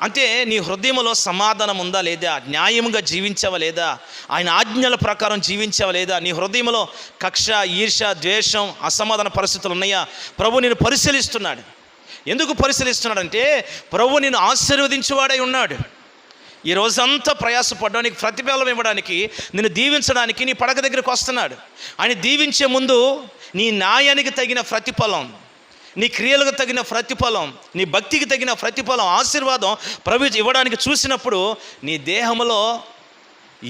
అంటే నీ హృదయంలో సమాధానం ఉందా లేదా, న్యాయముగా జీవించావా లేదా, ఆయన ఆజ్ఞల ప్రకారం జీవించావా లేదా, నీ హృదయంలో కక్ష, ఈర్ష, ద్వేషం, అసమాధాన పరిస్థితులు ఉన్నాయా, ప్రభు నేను పరిశీలిస్తున్నాడు. ఎందుకు పరిశీలిస్తున్నాడంటే, ప్రభు నేను ఆశీర్వదించేవాడై ఉన్నాడు. ఈ రోజంతా ప్రయాసపడడానికి, ప్రతిఫలం ఇవ్వడానికి, నిన్ను దీవించడానికి నీ పడక దగ్గరికి వస్తున్నాడు. ఆయన దీవించే ముందు నీ న్యాయానికి తగిన ప్రతిఫలం, నీ క్రియలకు తగిన ప్రతిఫలం, నీ భక్తికి తగిన ప్రతిఫలం, ఆశీర్వాదం ప్రభు ఇవ్వడానికి చూసినప్పుడు నీ దేహంలో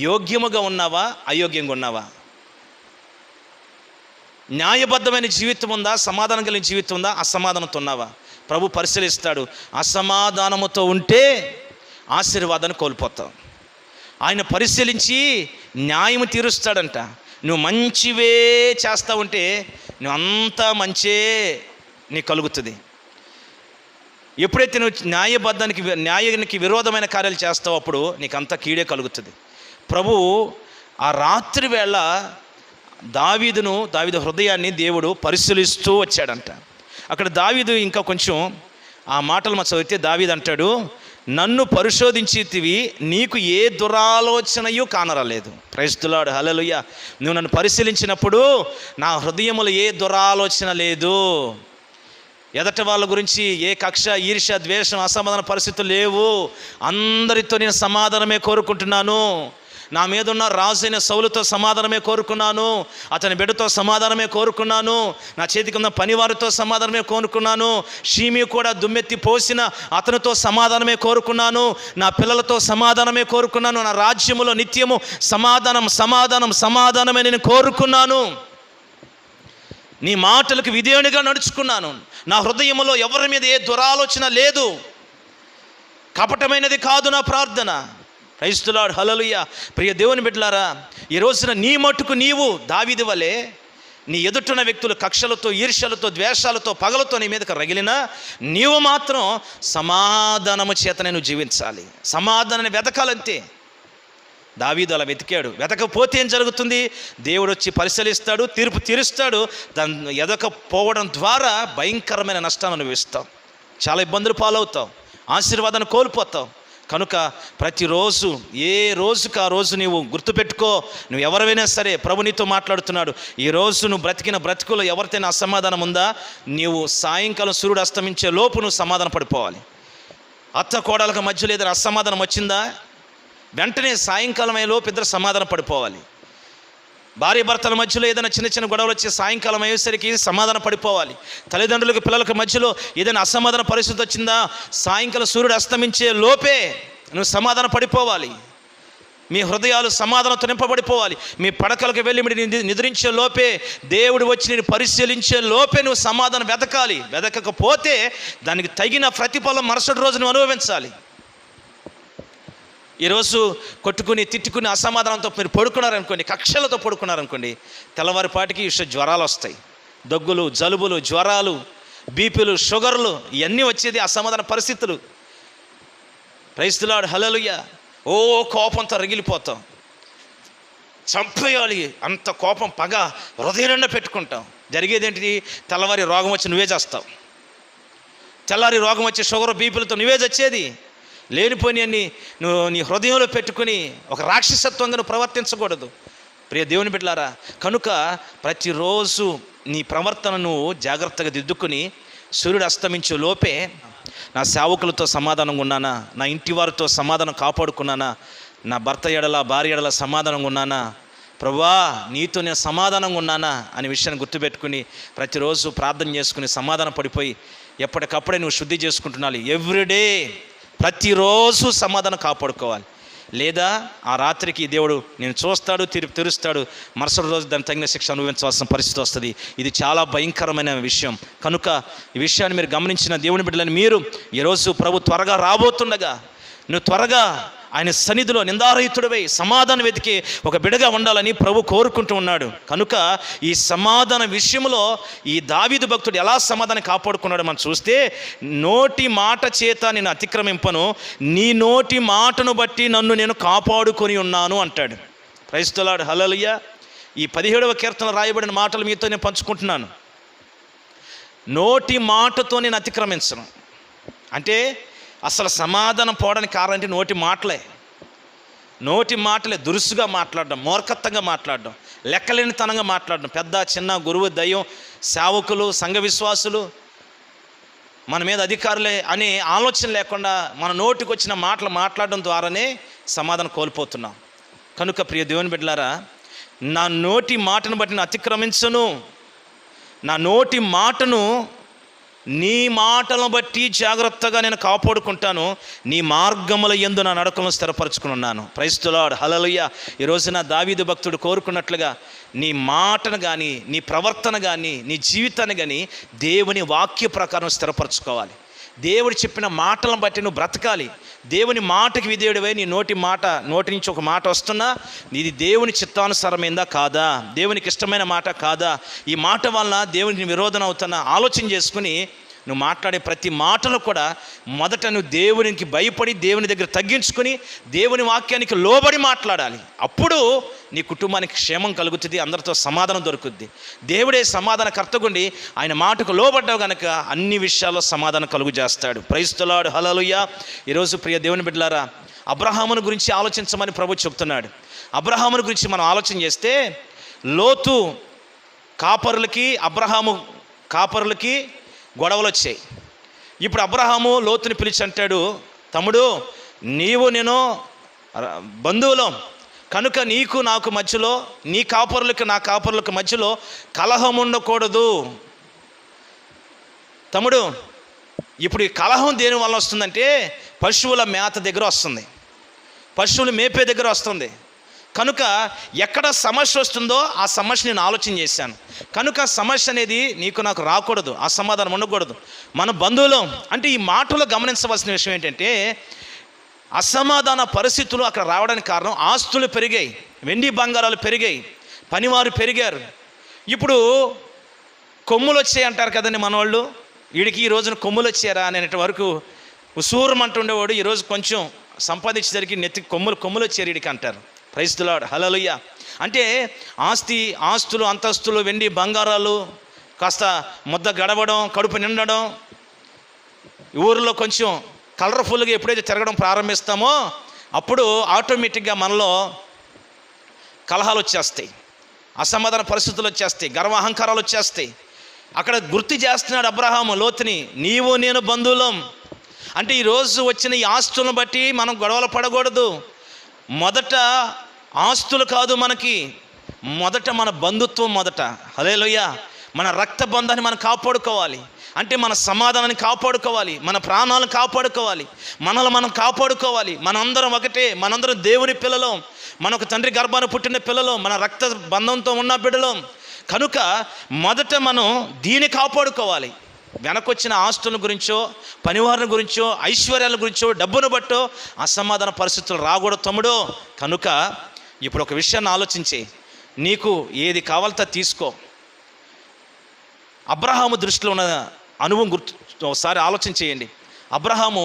యోగ్యముగా ఉన్నావా, అయోగ్యంగా ఉన్నావా, న్యాయబద్ధమైన జీవితం ఉందా, సమాధానం కలిగిన జీవితం ఉందా, అసమాధానంతో ఉన్నావా, ప్రభు పరిశీలిస్తాడు. అసమాధానముతో ఉంటే ఆశీర్వాదాన్ని కోల్పోతావు. ఆయన పరిశీలించి న్యాయం తీరుస్తాడంట. నువ్వు మంచివే చేస్తా ఉంటే నువ్వు అంతా మంచే నీకు కలుగుతుంది. ఎప్పుడైతే నువ్వు న్యాయానికి విరోధమైన కార్యాలు చేస్తావో అప్పుడు నీకు అంతా కీడే కలుగుతుంది. ప్రభువు ఆ రాత్రి వేళ దావీదు హృదయాన్ని దేవుడు పరిశీలిస్తూ వచ్చాడంట. అక్కడ దావీదు ఇంకా కొంచెం ఆ మాటలు మనం చదివితే దావీదు అంటాడు, నన్ను పరిశోధించితివి, నీకు ఏ దురాలోచనయు కానరాలేదు. Praise the Lord. హల్లెలూయా. నువ్వు నన్ను పరిశీలించినప్పుడు నా హృదయములో ఏ దురాలోచన లేదు, ఎదటి వాళ్ళ గురించి ఏ కక్ష, ఈర్ష్య, ద్వేషం, అసమాధాన పరిస్థితులు లేవు. అందరితో నేను సమాధానమే కోరుకుంటున్నాను. నా మీద ఉన్న రాజైన సౌలుతో సమాధానమే కోరుకున్నాను, అతని బిడ్డతో సమాధానమే కోరుకున్నాను, నా చేతికి ఉన్న పనివారితో సమాధానమే కోరుకున్నాను, షీమి కూడా దుమ్మెత్తి పోసిన అతనితో సమాధానమే కోరుకున్నాను, నా పిల్లలతో సమాధానమే కోరుకున్నాను, నా రాజ్యములో నిత్యము సమాధానమే నేను కోరుకున్నాను. నీ మాటలకు విధేయునిగా నడుచుకున్నాను. నా హృదయంలో ఎవరి మీద ఏ దురాలోచన లేదు, కపటమైనది కాదు నా ప్రార్థన. Praise the Lord. హల్లెలూయా. ప్రియ దేవుని బిడ్డలారా, ఈ రోజున నీ మట్టుకు నీవు దావీదు వలె నీ ఎదుటిన వ్యక్తులు కక్షలతో, ఈర్ష్యలతో, ద్వేషాలతో, పగలతో నీ మీదకి రగిలినా నీవు మాత్రం సమాధానము చేతనే నువ్వు జీవించాలి. సమాధానాన్ని వెతకాలంతే. దావీదు అలా వెతికాడు. వెతకపోతే ఏం జరుగుతుంది? దేవుడు వచ్చి పరిశీలిస్తాడు, తీర్పు తీరుస్తాడు. దాన్ని ఎదకపోవడం ద్వారా భయంకరమైన నష్టాన్ని అనుభవిస్తావు, చాలా ఇబ్బందులు పాలవుతావు. ఆశీర్వాదాన్ని కోల్పోతావు. కనుక ప్రతిరోజు ఏ రోజుకి ఆ రోజు నీవు గుర్తుపెట్టుకో. నువ్వు ఎవరైనా సరే ప్రభు నీతో మాట్లాడుతున్నాడు. ఈరోజు నువ్వు బ్రతికిన బ్రతుకులో ఎవరితోనే అసమాధానం ఉందా, నీవు సాయంకాలం సూర్యుడు అస్తమించే లోపు నువ్వు సమాధాన పడిపోవాలి. అత్త కోడలకు మధ్యలో ఏదైనా అసమాధానం వచ్చిందా, వెంటనే సాయంకాలం అయ్యే లోపు ఇద్దరు సమాధాన పడిపోవాలి. భార్య భర్తల మధ్యలో ఏదైనా చిన్న చిన్న గొడవలు వచ్చి సాయంకాలం అయ్యేసరికి సమాధాన పడిపోవాలి. తల్లిదండ్రులకు పిల్లలకు మధ్యలో ఏదైనా అసమాధాన పరిస్థితి వచ్చిందా, సాయంకాలం సూర్యుడు అస్తమించే లోపే నువ్వు సమాధాన పడిపోవాలి. మీ హృదయాలు సమాధానంతో నింపబడిపోవాలి. మీ పడకలకు వెళ్ళి మీరు నిద్రించే లోపే, దేవుడు వచ్చి నేను పరిశీలించే లోపే నువ్వు సమాధానం వెతకాలి. వెతకకపోతే దానికి తగిన ప్రతిఫలం మరుసటి రోజు నువ్వు అనుభవించాలి. ఈరోజు కొట్టుకుని తిట్టుకుని అసమాధానంతో మీరు పడుకున్నారనుకోండి, కక్షలతో పడుకున్నారనుకోండి, తెల్లవారిపాటికి జ్వరాలు వస్తాయి. దగ్గులు, జలుబులు, జ్వరాలు, బీపీలు, షుగర్లు ఇవన్నీ వచ్చేది అసమాధాన పరిస్థితులు. ప్రైజ్ ది లార్డ్, హల్లెలూయా. ఓ కోపంతో రగిలిపోతాం, చంపేయాలి అంత కోపం, పగ హృదయం నిండా పెట్టుకుంటాం. జరిగేదేంటిది, తెల్లవారి రోగం వచ్చి నువ్వే చేస్తావు. తెల్లారి రోగం వచ్చి షుగర్, బీపీలతో నువ్వే చచ్చేది. లేనిపోయినన్ని నువ్వు నీ హృదయంలో పెట్టుకుని ఒక రాక్షసత్వంగా నువ్వు ప్రవర్తించకూడదు. ప్రియ దేవుని బిడ్డలారా, కనుక ప్రతిరోజు నీ ప్రవర్తనను జాగ్రత్తగా దిద్దుకుని సూర్యుడు అస్తమించే లోపే నా సేవకులతో సమాధానంగా ఉన్నానా, నా ఇంటి వారితో సమాధానం కాపాడుకున్నానా, నా భర్త ఎడల భార్య ఎడల సమాధానంగా ఉన్నానా, ప్రభువా నీతో నేను సమాధానంగా ఉన్నానా అనే విషయాన్ని గుర్తుపెట్టుకుని ప్రతిరోజు ప్రార్థన చేసుకుని సమాధాన పడిపోయి ఎప్పటికప్పుడే నువ్వు శుద్ధి చేసుకుంటున్నావు. ఎవ్రీడే ప్రతిరోజు సమాధానం కాపాడుకోవాలి. లేదా ఆ రాత్రికి దేవుడు నేను చూస్తాడు, తెరుస్తాడు, మరుసటి రోజు దాన్ని తగిన శిక్ష అనుభవించవలసిన పరిస్థితి వస్తుంది. ఇది చాలా భయంకరమైన విషయం. కనుక ఈ విషయాన్ని మీరు గమనించిన దేవుని బిడ్డలని మీరు ఈరోజు ప్రభు త్వరగా రాబోతుండగా నువ్వు త్వరగా ఆయన సన్నిధిలో నిందారహితుడివై సమాధానం వెతికి ఒక బిడగా ఉండాలని ప్రభు కోరుకుంటూ ఉన్నాడు. కనుక ఈ సమాధాన విషయంలో ఈ దావీదు భక్తుడు ఎలా సమాధానం కాపాడుకున్నాడు మనం చూస్తే, నోటి మాట చేత నేను అతిక్రమింపను, నీ నోటి మాటను బట్టి నన్ను నేను కాపాడుకొని ఉన్నాను అంటాడు. ప్రైజ్ ది లార్డ్, హల్లెలూయా. ఈ 17వ కీర్తనలో రాయబడిన మాటలు మీతో నేను పంచుకుంటున్నాను. నోటి మాటతో నేను అతిక్రమించను అంటే అసలు సమాధానం పోవడానికి కారణం అంటే నోటి మాటలే దురుసుగా మాట్లాడడం, మూర్ఖత్వంగా మాట్లాడడం, లెక్కలేనితనంగా మాట్లాడడం. పెద్ద చిన్న, గురువు, దయ్యం, సేవకులు, సంఘ విశ్వాసులు, మన మీద అధికారులే అనే ఆలోచన లేకుండా మన నోటికి వచ్చిన మాటలు మాట్లాడడం ద్వారానే సమాధానం కోల్పోతున్నాం. కనుక ప్రియ దేవుని బిడ్డలారా, నా నోటి మాటను బట్టి నేను అతిక్రమించను, నా నోటి మాటను నీ మాటలను బట్టి జాగ్రత్తగా నేను కాపాడుకుంటాను, నీ మార్గముల యందు నా నడకలను స్థిరపరచుకుని ఉన్నాను. ప్రైజ్ ది లార్డ్, హల్లెలూయా. ఈ రోజున దావీదు భక్తుడు కోరుకున్నట్లుగా నీ మాటను కానీ, నీ ప్రవర్తన కానీ, నీ జీవితాన్ని కానీ దేవుని వాక్య ప్రకారం స్థిరపరచుకోవాలి. దేవుడు చెప్పిన మాటలను బట్టి నువ్వు బ్రతకాలి. దేవుని మాటకి విధేయుడివై నీ నోటి నుంచి ఒక మాట వస్తున్నా ఇది దేవుని చిత్తానుసారమైందా కాదా, దేవునికి ఇష్టమైన మాట కాదా, ఈ మాట వలన దేవునికి విరోధన అవుతున్నా ఆలోచన చేసుకుని నువ్వు మాట్లాడే ప్రతి మాటలో కూడా మొదట నువ్వు దేవునికి భయపడి దేవుని దగ్గర తగ్గించుకొని దేవుని వాక్యానికి లోబడి మాట్లాడాలి. అప్పుడు నీ కుటుంబానికి క్షేమం కలుగుతుంది, అందరితో సమాధానం దొరుకుద్ది. దేవుడే సమాధాన కర్తగుండి ఆయన మాటకు లోబడ్డావు కనుక అన్ని విషయాల్లో సమాధానం కలుగు చేస్తాడు. ప్రైజ్ ది లార్డ్, హల్లెలూయా. ఈరోజు ప్రియ దేవుని బిడ్డలారా, అబ్రహామును గురించి ఆలోచించమని ప్రభు చెప్తున్నాడు. అబ్రహామును గురించి మనం ఆలోచన చేస్తే లోతు కాపరులకి అబ్రహాము కాపరులకి గొడవలు వచ్చాయి. ఇప్పుడు అబ్రహాము లోతుని పిలిచి అంటాడు, తమ్ముడు నీవు నేను బంధువులం కనుక నీకు నాకు మధ్యలో, నీ కాపరులకి నా కాపరులకు మధ్యలో కలహం ఉండకూడదు. తమ్ముడు ఇప్పుడు ఈ కలహం దేని వల్ల వస్తుందంటే పశువుల మేత దగ్గర వస్తుంది, పశువులు మేపే దగ్గర వస్తుంది. కనుక ఎక్కడ సమస్య వస్తుందో ఆ సమస్య నేను ఆలోచన చేశాను. కనుక సమస్య అనేది నీకు నాకు రాకూడదు, ఆ సమాధానం ఉండకూడదు. మన బంధువులు అంటే ఈ మాటలో గమనించవలసిన విషయం ఏంటంటే అసమాధాన పరిస్థితులు అక్కడ రావడానికి కారణం ఆస్తులు పెరిగాయి, వెండి బంగారాలు పెరిగాయి, పనివారు పెరిగారు. ఇప్పుడు కొమ్ములు వచ్చాయి అంటారు కదండి మనవాళ్ళు, వీడికి ఈ రోజున కొమ్ములు వచ్చారా అనేటి వరకు ఉసూరం అంటుండేవాడు, ఈరోజు కొంచెం సంపాదించేసరికి నెత్తికి కొమ్ములు వచ్చారు వీడికి అంటారు. ప్రైజ్ ది లార్డ్, హల్లెలూయా. అంటే ఆస్తులు, అంతస్తులు, వెండి బంగారాలు కాస్త ముద్ద గడవడం, కడుపు నిండడం, ఊరిలో కొంచెం కలర్ఫుల్గా ఎప్పుడైతే తిరగడం ప్రారంభిస్తామో అప్పుడు ఆటోమేటిక్గా మనలో కలహాలు వచ్చేస్తాయి, అసమాధాన పరిస్థితులు వచ్చేస్తాయి, గర్వాహంకారాలు వచ్చేస్తాయి. అక్కడ గుర్తు చేస్తున్నాడు అబ్రహాము లోతుని, నీవు నేను బంధువులం. అంటే ఈరోజు వచ్చిన ఈ ఆస్తులను బట్టి మనం గొడవలు పడకూడదు. మొదట ఆస్తులు కాదు మనకి, మొదట మన బంధుత్వం. మొదట హల్లెలూయా, మన రక్త బంధాన్ని మనం కాపాడుకోవాలి. అంటే మన సమాధానాన్ని కాపాడుకోవాలి, మన ప్రాణాలను కాపాడుకోవాలి, మనల్ని మనం కాపాడుకోవాలి. మనందరం ఒకటే, మనందరం దేవుని పిల్లలం, మనకు తండ్రి గర్భాన్ని పుట్టిన పిల్లలం, మన రక్త బంధంతో ఉన్న బిడ్డలం. కనుక మొదట మనం దీన్ని కాపాడుకోవాలి. వెనకొచ్చిన ఆస్తుల గురించో, పనివారుల గురించో, ఐశ్వర్యాల గురించో, డబ్బును బట్టో అసమాధాన పరిస్థితులు రాకూడదు తమ్ముడు. కనుక ఇప్పుడు ఒక విషయాన్ని ఆలోచించి, నీకు ఏది కావాలంతో తీసుకో. అబ్రహాము దృష్టిలో ఉన్న అనుభవం ఒకసారి ఆలోచన చేయండి. అబ్రహాము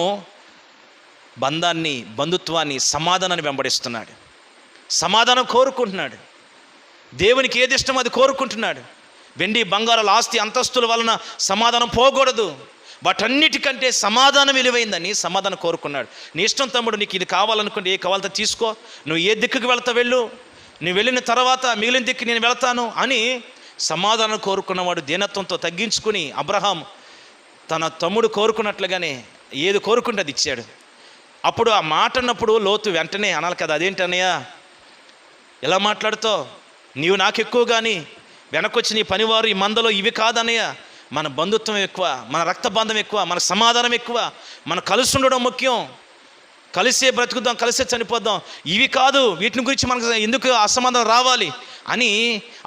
బంధాన్ని, బంధుత్వాన్ని, సమాధానాన్ని వెంబడిస్తున్నాడు, సమాధానం కోరుకుంటున్నాడు. దేవునికి ఏది ఇష్టమో అది కోరుకుంటున్నాడు. వెండి బంగారాల ఆస్తి అంతస్తుల వలన సమాధానం పోకూడదు, వాటన్నిటికంటే సమాధానం విలువైందని సమాధానం కోరుకున్నాడు. నీ ఇష్టం తమ్ముడు, నీకు ఇది కావాలనుకుంటే ఏ కావాలంతో తీసుకో, నువ్వు ఏ దిక్కుకు వెళ్తా వెళ్ళు, నువ్వు వెళ్ళిన తర్వాత మిగిలిన దిక్కు నేను వెళ్తాను అని సమాధానం కోరుకున్నవాడు దీనత్వంతో తగ్గించుకుని అబ్రహాం తన తమ్ముడు కోరుకున్నట్లుగానే ఏది కోరుకుంటే అది ఇచ్చాడు. అప్పుడు ఆ మాట అన్నప్పుడు లోతు వెంటనే అనాలి కదా, అదేంటన్నయ్య ఎలా మాట్లాడుతావు, నీవు నాకు ఎక్కువ కానీ వెనకొచ్చి నీ పనివారు ఈ మందలో ఇవి కాదన్నయ్య, మన బంధుత్వం ఎక్కువ, మన రక్త బంధం ఎక్కువ, మన సమాధానం ఎక్కువ, మనం కలిసి ఉండడం ముఖ్యం, కలిసే బ్రతుకుదాం, కలిసే చనిపోద్దాం, ఇవి కాదు, వీటిని గురించి మనకు ఎందుకు అసమాధానం రావాలి అని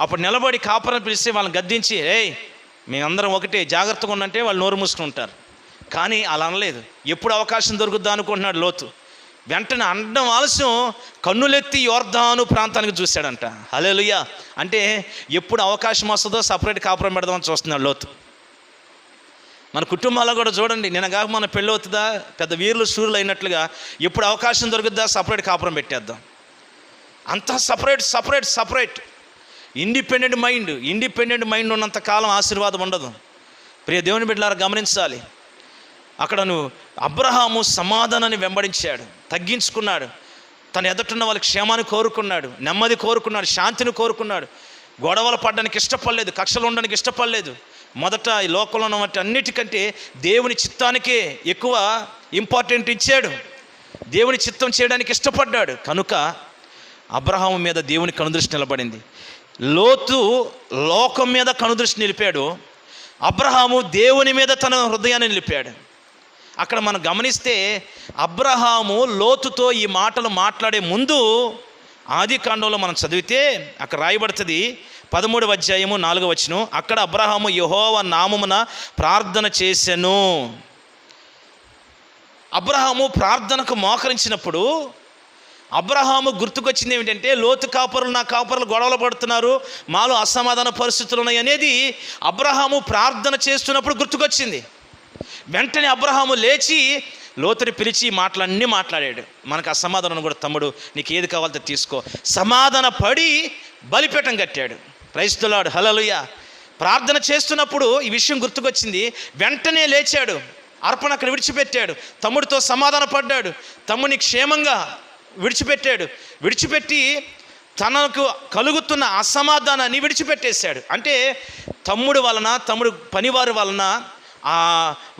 అప్పుడు నిలబడి కాపరని పిలిస్తే వాళ్ళని గద్దించి, ఏయ్ మేమందరం ఒకటే, జాగ్రత్తగా ఉన్నంటే వాళ్ళు నోరు మూసుకుని ఉంటారు. కానీ అలా అనలేదు. ఎప్పుడు అవకాశం దొరుకుద్దా అనుకుంటున్నాడు లోతు. వెంటనే అనడం ఆలస్యం కన్నులెత్తి యోర్దాను ప్రాంతానికి చూశాడంట. హల్లెలూయా. అంటే ఎప్పుడు అవకాశం వస్తుందో సపరేట్ కాపురం పెడదామని చూస్తున్నాడు లోతు. మన కుటుంబాల్లో కూడా చూడండి, నేను కాక మన పెళ్ళి అవుతుందా, పెద్ద వీరులు సూర్యులు అయినట్లుగా ఎప్పుడు అవకాశం దొరుకుద్దా సపరేట్ కాపురం పెట్టేద్దాం. అంతా separate separate separate. Independent mind ఉన్నంత కాలం ఆశీర్వాదం ఉండదు. ప్రియ దేవుని బిడ్డలారా గమనించాలి. అక్కడ అబ్రహాము సమాధానాన్ని వెంబడించాడు, తగ్గించుకున్నాడు, తన ఎదుటిన్న వాళ్ళకి క్షేమాన్ని కోరుకున్నాడు, నెమ్మది కోరుకున్నాడు, శాంతిని కోరుకున్నాడు. గొడవలు పడడానికి ఇష్టపడలేదు, కక్షలు ఉండడానికి ఇష్టపడలేదు. మొదట ఈ లోకంలో ఉన్న వాటి అన్నిటికంటే దేవుని చిత్తానికే ఎక్కువ ఇంపార్టెంట్ ఇచ్చాడు, దేవుని చిత్తం చేయడానికి ఇష్టపడ్డాడు. కనుక అబ్రహాము మీద దేవుని కనుదృష్టి నిలబడింది. లోతు లోకం మీద కనుదృష్టి నిలిపాడు, అబ్రహాము దేవుని మీద తన హృదయాన్ని నిలిపాడు. అక్కడ మనం గమనిస్తే అబ్రహాము లోతుతో ఈ మాటలు మాట్లాడే ముందు ఆది కాండంలో మనం చదివితే అక్కడ రాయబడుతుంది 13వ అధ్యాయము 4వ వచనం. అక్కడ అబ్రహాము యెహోవా నామమున ప్రార్థన చేసెను. అబ్రహాము ప్రార్థనకు మోకరించినప్పుడు అబ్రహాము గుర్తుకొచ్చింది ఏమిటంటే, లోతు కాపరులు నా కాపరులు గొడవలు పడుతున్నారు, మాలో అసమాధాన పరిస్థితులు ఉన్నాయి అనేది అబ్రహాము ప్రార్థన చేస్తున్నప్పుడు గుర్తుకొచ్చింది. వెంటనే అబ్రహాము లేచి లోతుని పిలిచి మాటలన్నీ మాట్లాడాడు. మనకు అసమాధానం కూడా, తమ్ముడు నీకు ఏది కావాలో తీసుకో, సమాధాన పడి బలిపీఠం కట్టాడు. ప్రైజ్ ది లార్డ్, హల్లెలూయా. ప్రార్థన చేస్తున్నప్పుడు ఈ విషయం గుర్తుకొచ్చింది. వెంటనే లేచాడు, అర్పణ అక్కడ విడిచిపెట్టాడు, తమ్ముడితో సమాధాన పడ్డాడు, తమ్ముడిని క్షేమంగా విడిచిపెట్టి తనకు కలుగుతున్న అసమాధానాన్ని విడిచిపెట్టేశాడు. అంటే తమ్ముడు వలన, తమ్ముడు పనివారి వలన,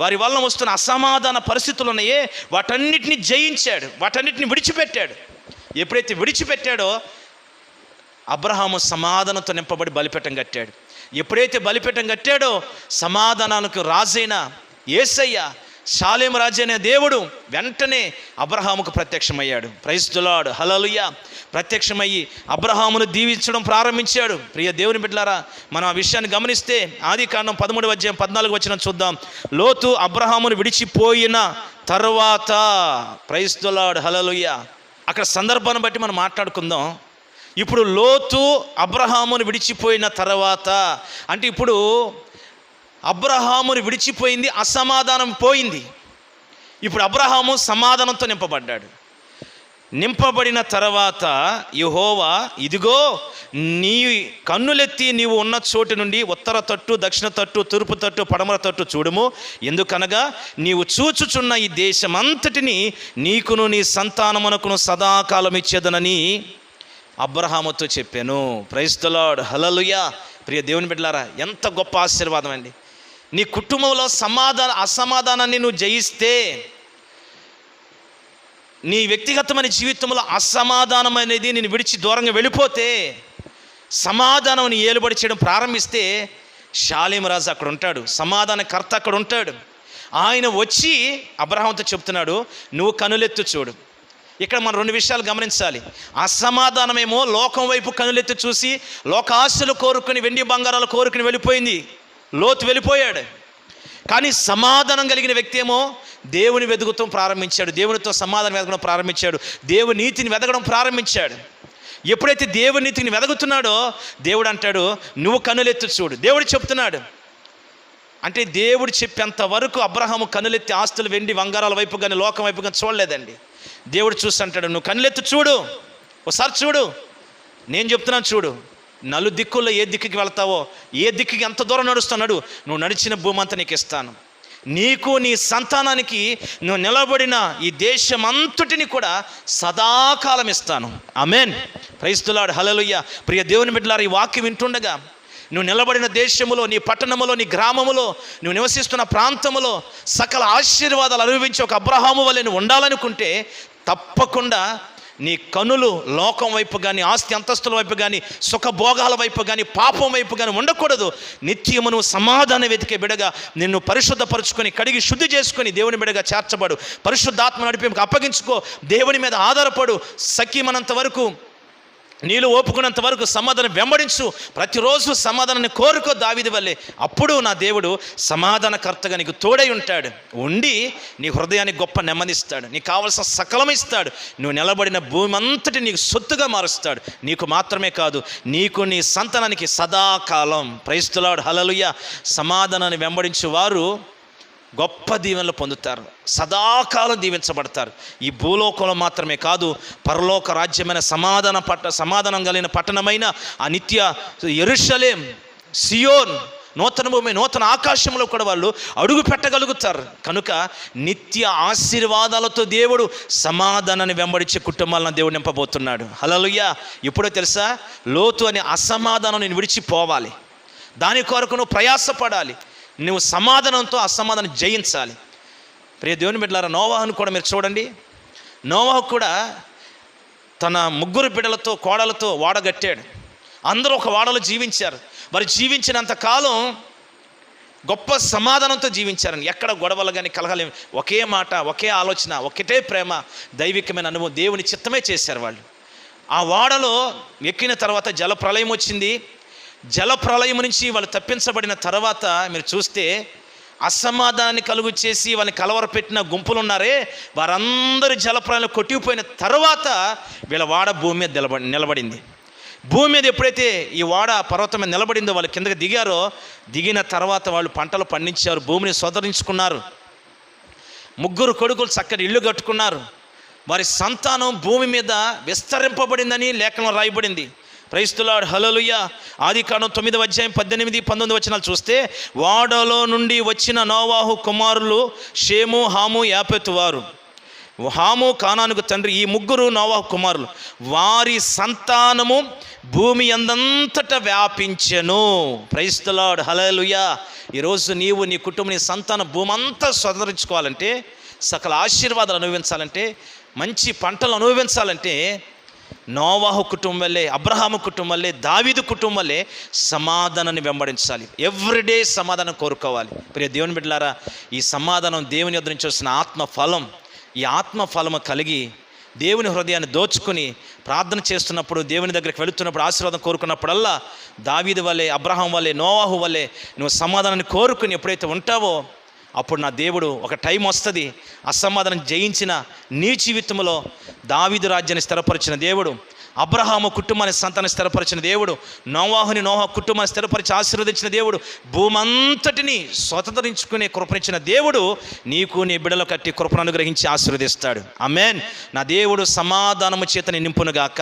వారి వలన వస్తున్న అసమాధాన పరిస్థితులు ఉన్నాయే వాటన్నిటిని జయించాడు, వాటన్నిటిని విడిచిపెట్టాడు. ఎప్పుడైతే విడిచిపెట్టాడో అబ్రహాము సమాధానంతో నింపబడి బలిపీఠం కట్టాడు. ఎప్పుడైతే బలిపీఠం కట్టాడో సమాధానాలకు రాజైన యేసయ్య, షాలేము రాజు అనే దేవుడు వెంటనే అబ్రహాముకు ప్రత్యక్షమయ్యాడు. ప్రైజ్ ది లార్డ్, హల్లెలూయా. ప్రత్యక్షమయ్యి అబ్రహామును దీవించడం ప్రారంభించాడు. ప్రియ దేవుని బిడ్డలారా, మనం ఆ విషయాన్ని గమనిస్తే ఆది కాండం 13వ అధ్యాయం 14వ వచనం చూద్దాం. లోతు అబ్రహామును విడిచిపోయిన తర్వాత, ప్రైజ్ ది లార్డ్, హల్లెలూయా. అక్కడ సందర్భాన్ని బట్టి మనం మాట్లాడుకుందాం. ఇప్పుడు లోతు అబ్రహామును విడిచిపోయిన తర్వాత అంటే ఇప్పుడు అబ్రహామును విడిచిపోయింది, అసమాధానం పోయింది. ఇప్పుడు అబ్రహాము సమాధానంతో నింపబడ్డాడు. నింపబడిన తర్వాత యెహోవా, ఇదిగో నీ కన్నులెత్తి నీవు ఉన్న చోటు నుండి ఉత్తర తట్టు, దక్షిణ తట్టు, తూర్పు తట్టు, పడమర తట్టు చూడుము. ఎందుకనగా నీవు చూచుచున్న ఈ దేశమంతటిని నీకును నీ సంతానమునకును సదాకాలం ఇచ్చేదనని అబ్రహాముతో చెప్పాను. ప్రైజ్ ది లార్డ్, హల్లెలూయా. ప్రియ దేవుని బిడ్డలారా, ఎంత గొప్ప ఆశీర్వాదం అండి. నీ కుటుంబంలో అసమాధానాన్ని నువ్వు జయిస్తే, నీ వ్యక్తిగతమైన జీవితంలో అసమాధానం అనేది నేను విడిచి దూరంగా వెళ్ళిపోతే, సమాధానం ఏలుబడి చేయడం ప్రారంభిస్తే, షాలేము రాజు అక్కడ ఉంటాడు, సమాధానకర్త అక్కడ ఉంటాడు. ఆయన వచ్చి అబ్రహాముతో చెప్తున్నాడు, నువ్వు కనులెత్తు చూడు. ఇక్కడ మనం రెండు విషయాలు గమనించాలి. అసమాధానమేమో లోకం వైపు కనులెత్తి చూసి లోకాశలు కోరుకుని, వెండి బంగారాలు కోరుకుని వెళ్ళిపోయింది, లోతు వెళ్ళిపోయాడు. కానీ సమాధానం కలిగిన వ్యక్తి ఏమో దేవుని వెతకడం ప్రారంభించాడు, దేవునితో సమాధానం వెతకడం ప్రారంభించాడు, దేవుని నీతిని వెతకడం ప్రారంభించాడు. ఎప్పుడైతే దేవుని నీతిని వెతుకుతున్నాడో దేవుడు అంటాడు, నువ్వు కనులెత్తి చూడు. దేవుడు చెప్తున్నాడు. అంటే దేవుడు చెప్పేంత వరకు అబ్రహాము కనులెత్తి ఆస్తులు, వెండి బంగారాల వైపు కానీ లోకం వైపు కానీ చూడలేదండి. దేవుడు చూసి అంటాడు, నువ్వు కనులెత్తి చూడు, ఒకసారి చూడు, నేను చెప్తున్నాను చూడు. నలుదిక్కుల్లో ఏ దిక్కుకి వెళ్తావో, ఏ దిక్కుకి ఎంత దూరం నడుస్తున్నాడు, నువ్వు నడిచిన భూమి అంతా నీకు ఇస్తాను. నీకు నీ సంతానానికి నువ్వు నిలబడిన ఈ దేశం అంతటిని కూడా సదాకాలం ఇస్తాను. ఆమేన్. ప్రైజ్ ది లార్డ్, హల్లెలూయా. ప్రియ దేవుని బిడ్డలారా, ఈ వాక్యం వింటుండగా నువ్వు నిలబడిన దేశములో, నీ పట్టణములో, నీ గ్రామములో, నువ్వు నివసిస్తున్న ప్రాంతములో సకల ఆశీర్వాదాలు అనుభవించి ఒక అబ్రహాము వలె నువ్వు ఉండాలనుకుంటే తప్పకుండా నీ కనులు లోకం వైపు కానీ, ఆస్తి అంతస్తుల వైపు కానీ, సుఖభోగాల వైపు కానీ, పాపం వైపు కానీ ఉండకూడదు. నిత్యము నువ్వు సమాధానం వెతికే బిడగా నిన్ను పరిశుద్ధపరుచుకొని, కడిగి శుద్ధి చేసుకొని దేవుని బిడగా చేర్చబడు. పరిశుద్ధాత్మ నడిపేందుకు అప్పగించుకో, దేవుని మీద ఆధారపడు. సఖ్యమనంత వరకు, నీళ్ళు ఓపుకున్నంత వరకు సమాధానం వెంబడించు. ప్రతిరోజు సమాధానాన్ని కోరుకో దావీదు వల్లే. అప్పుడు నా దేవుడు సమాధానకర్తగా నీకు తోడై ఉంటాడు, ఉండి నీ హృదయానికి గొప్ప నెమ్మదిస్తాడు, నీకు కావలసిన సకలం ఇస్తాడు. నువ్వు నిలబడిన భూమి అంతటి నీకు సొత్తుగా మారుస్తాడు. నీకు మాత్రమే కాదు, నీకు నీ సంతానానికి సదాకాలం. ప్రైజ్ ది లార్డ్, హల్లెలూయా. సమాధానాన్ని వెంబడించు వారు గొప్ప దీవెనలు పొందుతారు, సదాకాలం దీవించబడతారు. ఈ భూలోకంలో మాత్రమే కాదు, పరలోక రాజ్యమైన సమాధానం కలిగిన పట్టణమైన ఆ నిత్య యెరూషలేం, సియోన్, నూతన భూమి, నూతన ఆకాశంలో కూడా వాళ్ళు అడుగు పెట్టగలుగుతారు. కనుక నిత్య ఆశీర్వాదాలతో దేవుడు సమాధానాన్ని వెంబడించే కుటుంబాలను దేవుడు నింపబోతున్నాడు. హల్లెలూయా. ఎప్పుడో తెలుసా, లోతు అనే అసమాధానం నేను విడిచిపోవాలి, దాని కొరకు నువ్వు ప్రయాసపడాలి. నువ్వు సమాధానంతో అసమాధానం జయించాలి. ప్రియ దేవుని బిడ్డలారా, నోవాహును కూడా మీరు చూడండి. నోవాహు కూడా తన 3 బిడ్డలతో, కోడలతో వాడ కట్టాడు. అందరూ ఒక వాడలో జీవించారు. మరి జీవించినంత కాలం గొప్ప సమాధానంతో జీవించారని, ఎక్కడ గొడవలు కానీ కలహాలు, ఒకే మాట, ఒకే ఆలోచన, ఒకటే ప్రేమ, దైవికమైన అనుభవం, దేవుని చిత్తమే చేశారు వాళ్ళు. ఆ వాడలో ఎక్కిన తర్వాత జలప్రళయం వచ్చింది. జలప్రళయం నుంచి వాళ్ళు తప్పించబడిన తర్వాత మీరు చూస్తే అసమాధానాన్ని కలుగు చేసి వాళ్ళని కలవరపెట్టిన గుంపులు ఉన్నారే, వారందరూ జలప్రళయంలో కొట్టిపోయిన తర్వాత వీళ్ళ వాడ భూమి మీద నిలబడింది. భూమి మీద ఎప్పుడైతే ఈ వాడ పర్వతం మీద నిలబడిందో, వాళ్ళు కిందకి దిగారో, దిగిన తర్వాత వాళ్ళు పంటలు పండించారు, భూమిని స్వదరించుకున్నారు. 3 కొడుకులు చక్కటి ఇల్లు కట్టుకున్నారు. వారి సంతానం భూమి మీద విస్తరింపబడిందని లేఖనం రాయబడింది. ప్రైజ్ ది లార్డ్, హల్లెలూయా. ఆదికాండం 9వ అధ్యాయం 18, 19 వచనాలు చూస్తే, వాడలో నుండి వచ్చిన నోవాహు కుమారులు షేము, హాము, యాపెతు వారు. హాము కానానుకు తండ్రి. ఈ 3 నోవాహు కుమారులు. వారి సంతానము భూమి అందంతటా వ్యాపించెను. ప్రైజ్ ది లార్డ్, హల్లెలూయా. ఈరోజు నీవు, నీ కుటుంబం, నీ సంతానం భూమి అంతా స్వతంత్రించుకోవాలంటే, సకల ఆశీర్వాదాలు అనుభవించాలంటే, మంచి పంటలు అనుభవించాలంటే, నోవాహు కుటుంబం వల్లే, అబ్రహాము కుటుంబం వల్లే, దావీదు కుటుంబం వల్లే సమాధానాన్ని వెంబడించాలి. ఎవ్రీడే సమాధానం కోరుకోవాలి. ప్రియ దేవుని బిడ్డలారా, ఈ సమాధానం దేవుని యొద్ద నుంచి వస్తున్న ఆత్మఫలం. ఈ ఆత్మఫలము కలిగి దేవుని హృదయాన్ని దోచుకొని ప్రార్థన చేస్తున్నప్పుడు, దేవుని దగ్గరికి వెళుతున్నప్పుడు, ఆశీర్వాదం కోరుకున్నప్పుడల్లా దావీదు వల్లే, అబ్రహాం వల్లే, నోవాహు వల్లే నువ్వు సమాధానాన్ని కోరుకుని ఎప్పుడైతే ఉంటావో, అప్పుడు నా దేవుడు, ఒక టైం వస్తుంది, అసమాధానం జయించిన నీ జీవితంలో దావీదు రాజ్యాన్ని స్థిరపరిచిన దేవుడు, అబ్రహాము కుటుంబాన్ని సంతానం స్థిరపరిచిన దేవుడు, నోవా కుటుంబాన్ని స్థిరపరిచి ఆశీర్వదించిన దేవుడు, భూమంతటిని స్వతంత్రించుకునే కృపనిచ్చిన దేవుడు నీకు నీ బిడ్డలు కట్టి కృపను అనుగ్రహించి ఆశీర్వదిస్తాడు. ఆమేన్. నా దేవుడు సమాధానము చేత నీ నింపునుగాక,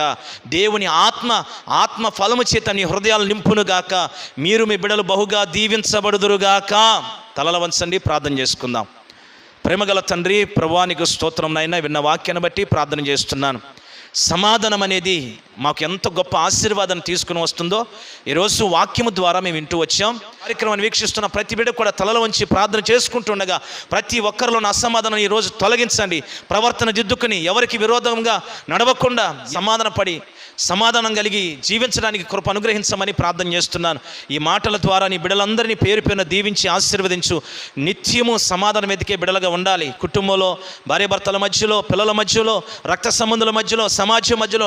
దేవుని ఆత్మ ఫలము చేత నీ హృదయాలు నింపునుగాక, మీరు మీ బిడ్డలు బహుగా దీవించబడుదురుగాక. తలల వంచండి, ప్రార్థన చేసుకుందాం. ప్రేమగల తండ్రి, ప్రభువా నీకు స్తోత్రం నాయనా. విన్న వాక్యాన్ని బట్టి ప్రార్థన చేస్తున్నాను. సమాధానం అనేది మాకు ఎంత గొప్ప ఆశీర్వాదం తీసుకుని వస్తుందో ఈరోజు వాక్యము ద్వారా మేము వింటూ వచ్చాం. కార్యక్రమాన్ని వీక్షిస్తున్న ప్రతి బిడ్డ కూడా తలల వంచి ప్రార్థన చేసుకుంటుండగా ప్రతి ఒక్కరిలోని అసమాధానం ఈరోజు తొలగించండి. ప్రవర్తన దిద్దుకుని ఎవరికి విరోధంగా నడవకుండా సమాధానం కలిగి జీవించడానికి కృప అనుగ్రహించమని ప్రార్థన చేస్తున్నాను. ఈ మాటల ద్వారా నీ బిడ్డలందరినీ పేరు పేరున దీవించి ఆశీర్వదించు. నిత్యము సమాధానం ఎదికే బిడ్డలుగా ఉండాలి. కుటుంబంలో భార్యాభర్తల మధ్యలో, పిల్లల మధ్యలో, రక్త సంబంధుల మధ్యలో, సమాజం మధ్యలో,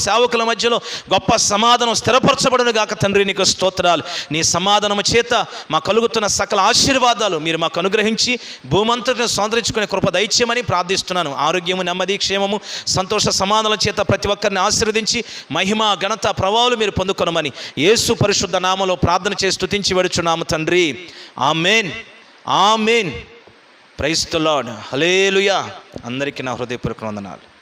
సేవకుల మధ్యలో గొప్ప సమాధానం స్థిరపరచబడును గాక. తండ్రి నీకు స్తోత్రాలు. నీ సమాధానము చేత మా కలుగుతున్న సకల ఆశీర్వాదాలు మీరు మాకు అనుగ్రహించి భూమంతటిని స్వాతంత్రించుకునే కృప దయచేయమని ప్రార్థిస్తున్నాను. ఆరోగ్యము, నెమ్మది, క్షేమము, సంతోష సమాధానం చేత ప్రతి ఒక్కరిని ఆశీర్వదించి మహిమ, ఘనత, ప్రభావాలు మీరు పొందుకొనమని యేసు పరిశుద్ధ నామములో ప్రార్థన చేసి స్తుతించి వేడుచున్నాము తండ్రి. ఆమేన్, ఆమేన్. Praise the Lord. హల్లెలూయా. అందరికీ నా హృదయపూర్వక వందనాలు.